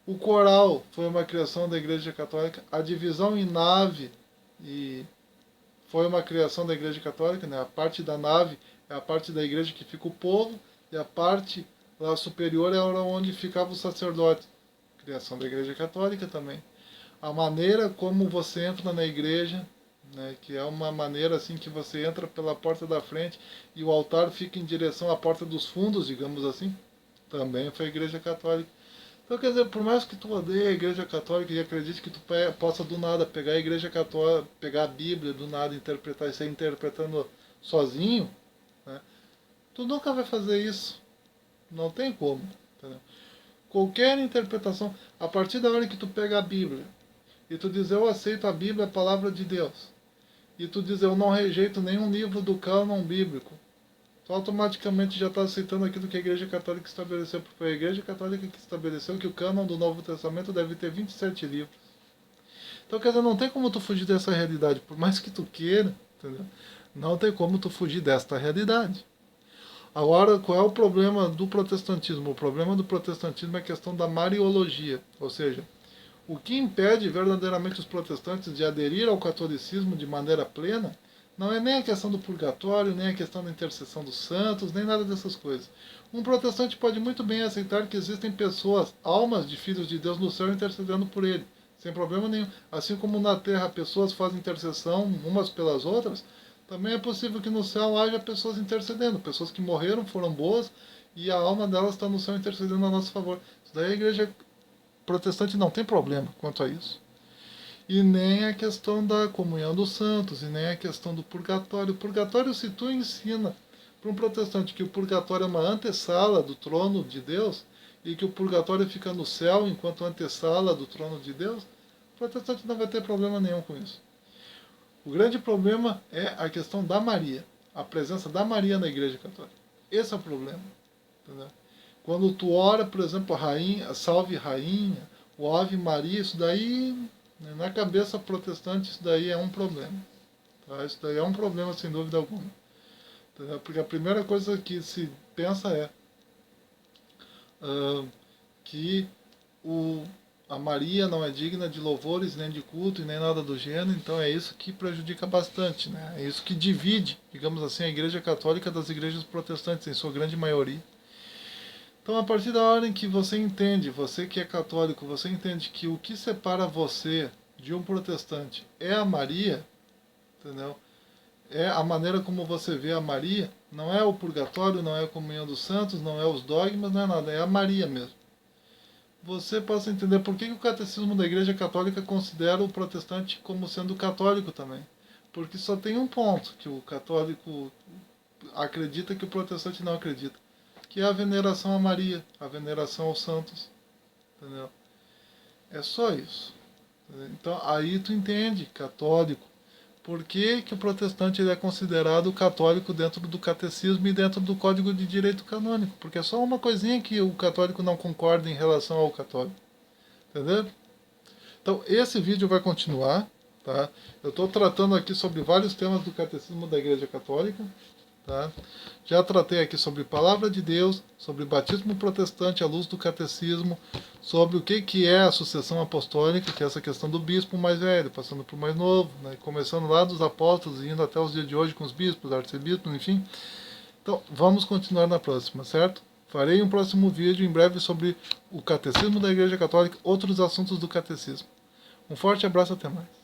O coral foi uma criação da Igreja Católica. A divisão em nave foi uma criação da Igreja Católica, né? A parte da nave é a parte da igreja que fica o povo, e a parte lá superior era onde ficava o sacerdote. Criação da Igreja Católica também. A maneira como você entra na igreja, né, que é uma maneira assim que você entra pela porta da frente e o altar fica em direção à porta dos fundos, digamos assim, também foi a Igreja Católica. Então, quer dizer, por mais que tu odeie a Igreja Católica e acredite que tu possa do nada pegar a Igreja Católica, pegar a Bíblia do nada, interpretar e sair interpretando sozinho, né, tu nunca vai fazer isso. Não tem como. Entendeu? Qualquer interpretação, a partir da hora que tu pega a Bíblia e tu diz eu aceito a Bíblia, a palavra de Deus, e tu diz eu não rejeito nenhum livro do cânon bíblico, tu automaticamente já está aceitando aquilo que a Igreja Católica estabeleceu, porque foi a Igreja Católica que estabeleceu que o cânon do Novo Testamento deve ter 27 livros. Então, quer dizer, não tem como tu fugir dessa realidade, por mais que tu queira, entendeu? Não tem como tu fugir desta realidade. Agora, qual é o problema do protestantismo? O problema do protestantismo é a questão da mariologia, ou seja, o que impede verdadeiramente os protestantes de aderir ao catolicismo de maneira plena não é nem a questão do purgatório, nem a questão da intercessão dos santos, nem nada dessas coisas. Um protestante pode muito bem aceitar que existem pessoas, almas de filhos de Deus no céu intercedendo por ele, sem problema nenhum. Assim como na terra pessoas fazem intercessão umas pelas outras, também é possível que no céu haja pessoas intercedendo, pessoas que morreram, foram boas, e a alma delas está no céu intercedendo a nosso favor. Isso daí a igreja protestante não tem problema quanto a isso. E nem a questão da comunhão dos santos, e nem a questão do purgatório. O purgatório, se tu ensina para um protestante que o purgatório é uma antessala do trono de Deus, e que o purgatório fica no céu enquanto antessala do trono de Deus, o protestante não vai ter problema nenhum com isso. O grande problema é a questão da Maria, a presença da Maria na Igreja Católica. Esse é o problema. Entendeu? Quando tu ora, por exemplo, a rainha, salve rainha, o Ave Maria, isso daí, né, na cabeça protestante, isso daí é um problema. Tá? Isso daí é um problema, sem dúvida alguma. Entendeu? Porque a primeira coisa que se pensa é que a Maria não é digna de louvores, nem de culto, e nem nada do gênero, então é isso que prejudica bastante, né? É isso que divide, digamos assim, a Igreja Católica das igrejas protestantes, em sua grande maioria. Então, a partir da hora em que você entende, você que é católico, você entende que o que separa você de um protestante é a Maria, entendeu? É a maneira como você vê a Maria, não é o purgatório, não é a comunhão dos santos, não é os dogmas, não é nada, é a Maria mesmo. Você possa entender por que o catecismo da Igreja Católica considera o protestante como sendo católico também. Porque só tem um ponto que o católico acredita que o protestante não acredita, que é a veneração a Maria, a veneração aos santos. Entendeu? É só isso. Então aí tu entende, católico, por que, que o protestante ele é considerado católico dentro do catecismo e dentro do Código de Direito Canônico. Porque é só uma coisinha que o católico não concorda em relação ao católico. Entendeu? Então esse vídeo vai continuar. Tá? Eu estou tratando aqui sobre vários temas do catecismo da Igreja Católica. Tá? Já tratei aqui sobre Palavra de Deus, sobre batismo protestante à luz do catecismo, sobre o que é a sucessão apostólica, que é essa questão do bispo mais velho, passando para o mais novo, né? Começando lá dos apóstolos e indo até os dias de hoje com os bispos, arcebispos, enfim. Então, vamos continuar na próxima, certo? Farei um próximo vídeo em breve sobre o Catecismo da Igreja Católica, outros assuntos do Catecismo. Um forte abraço, até mais.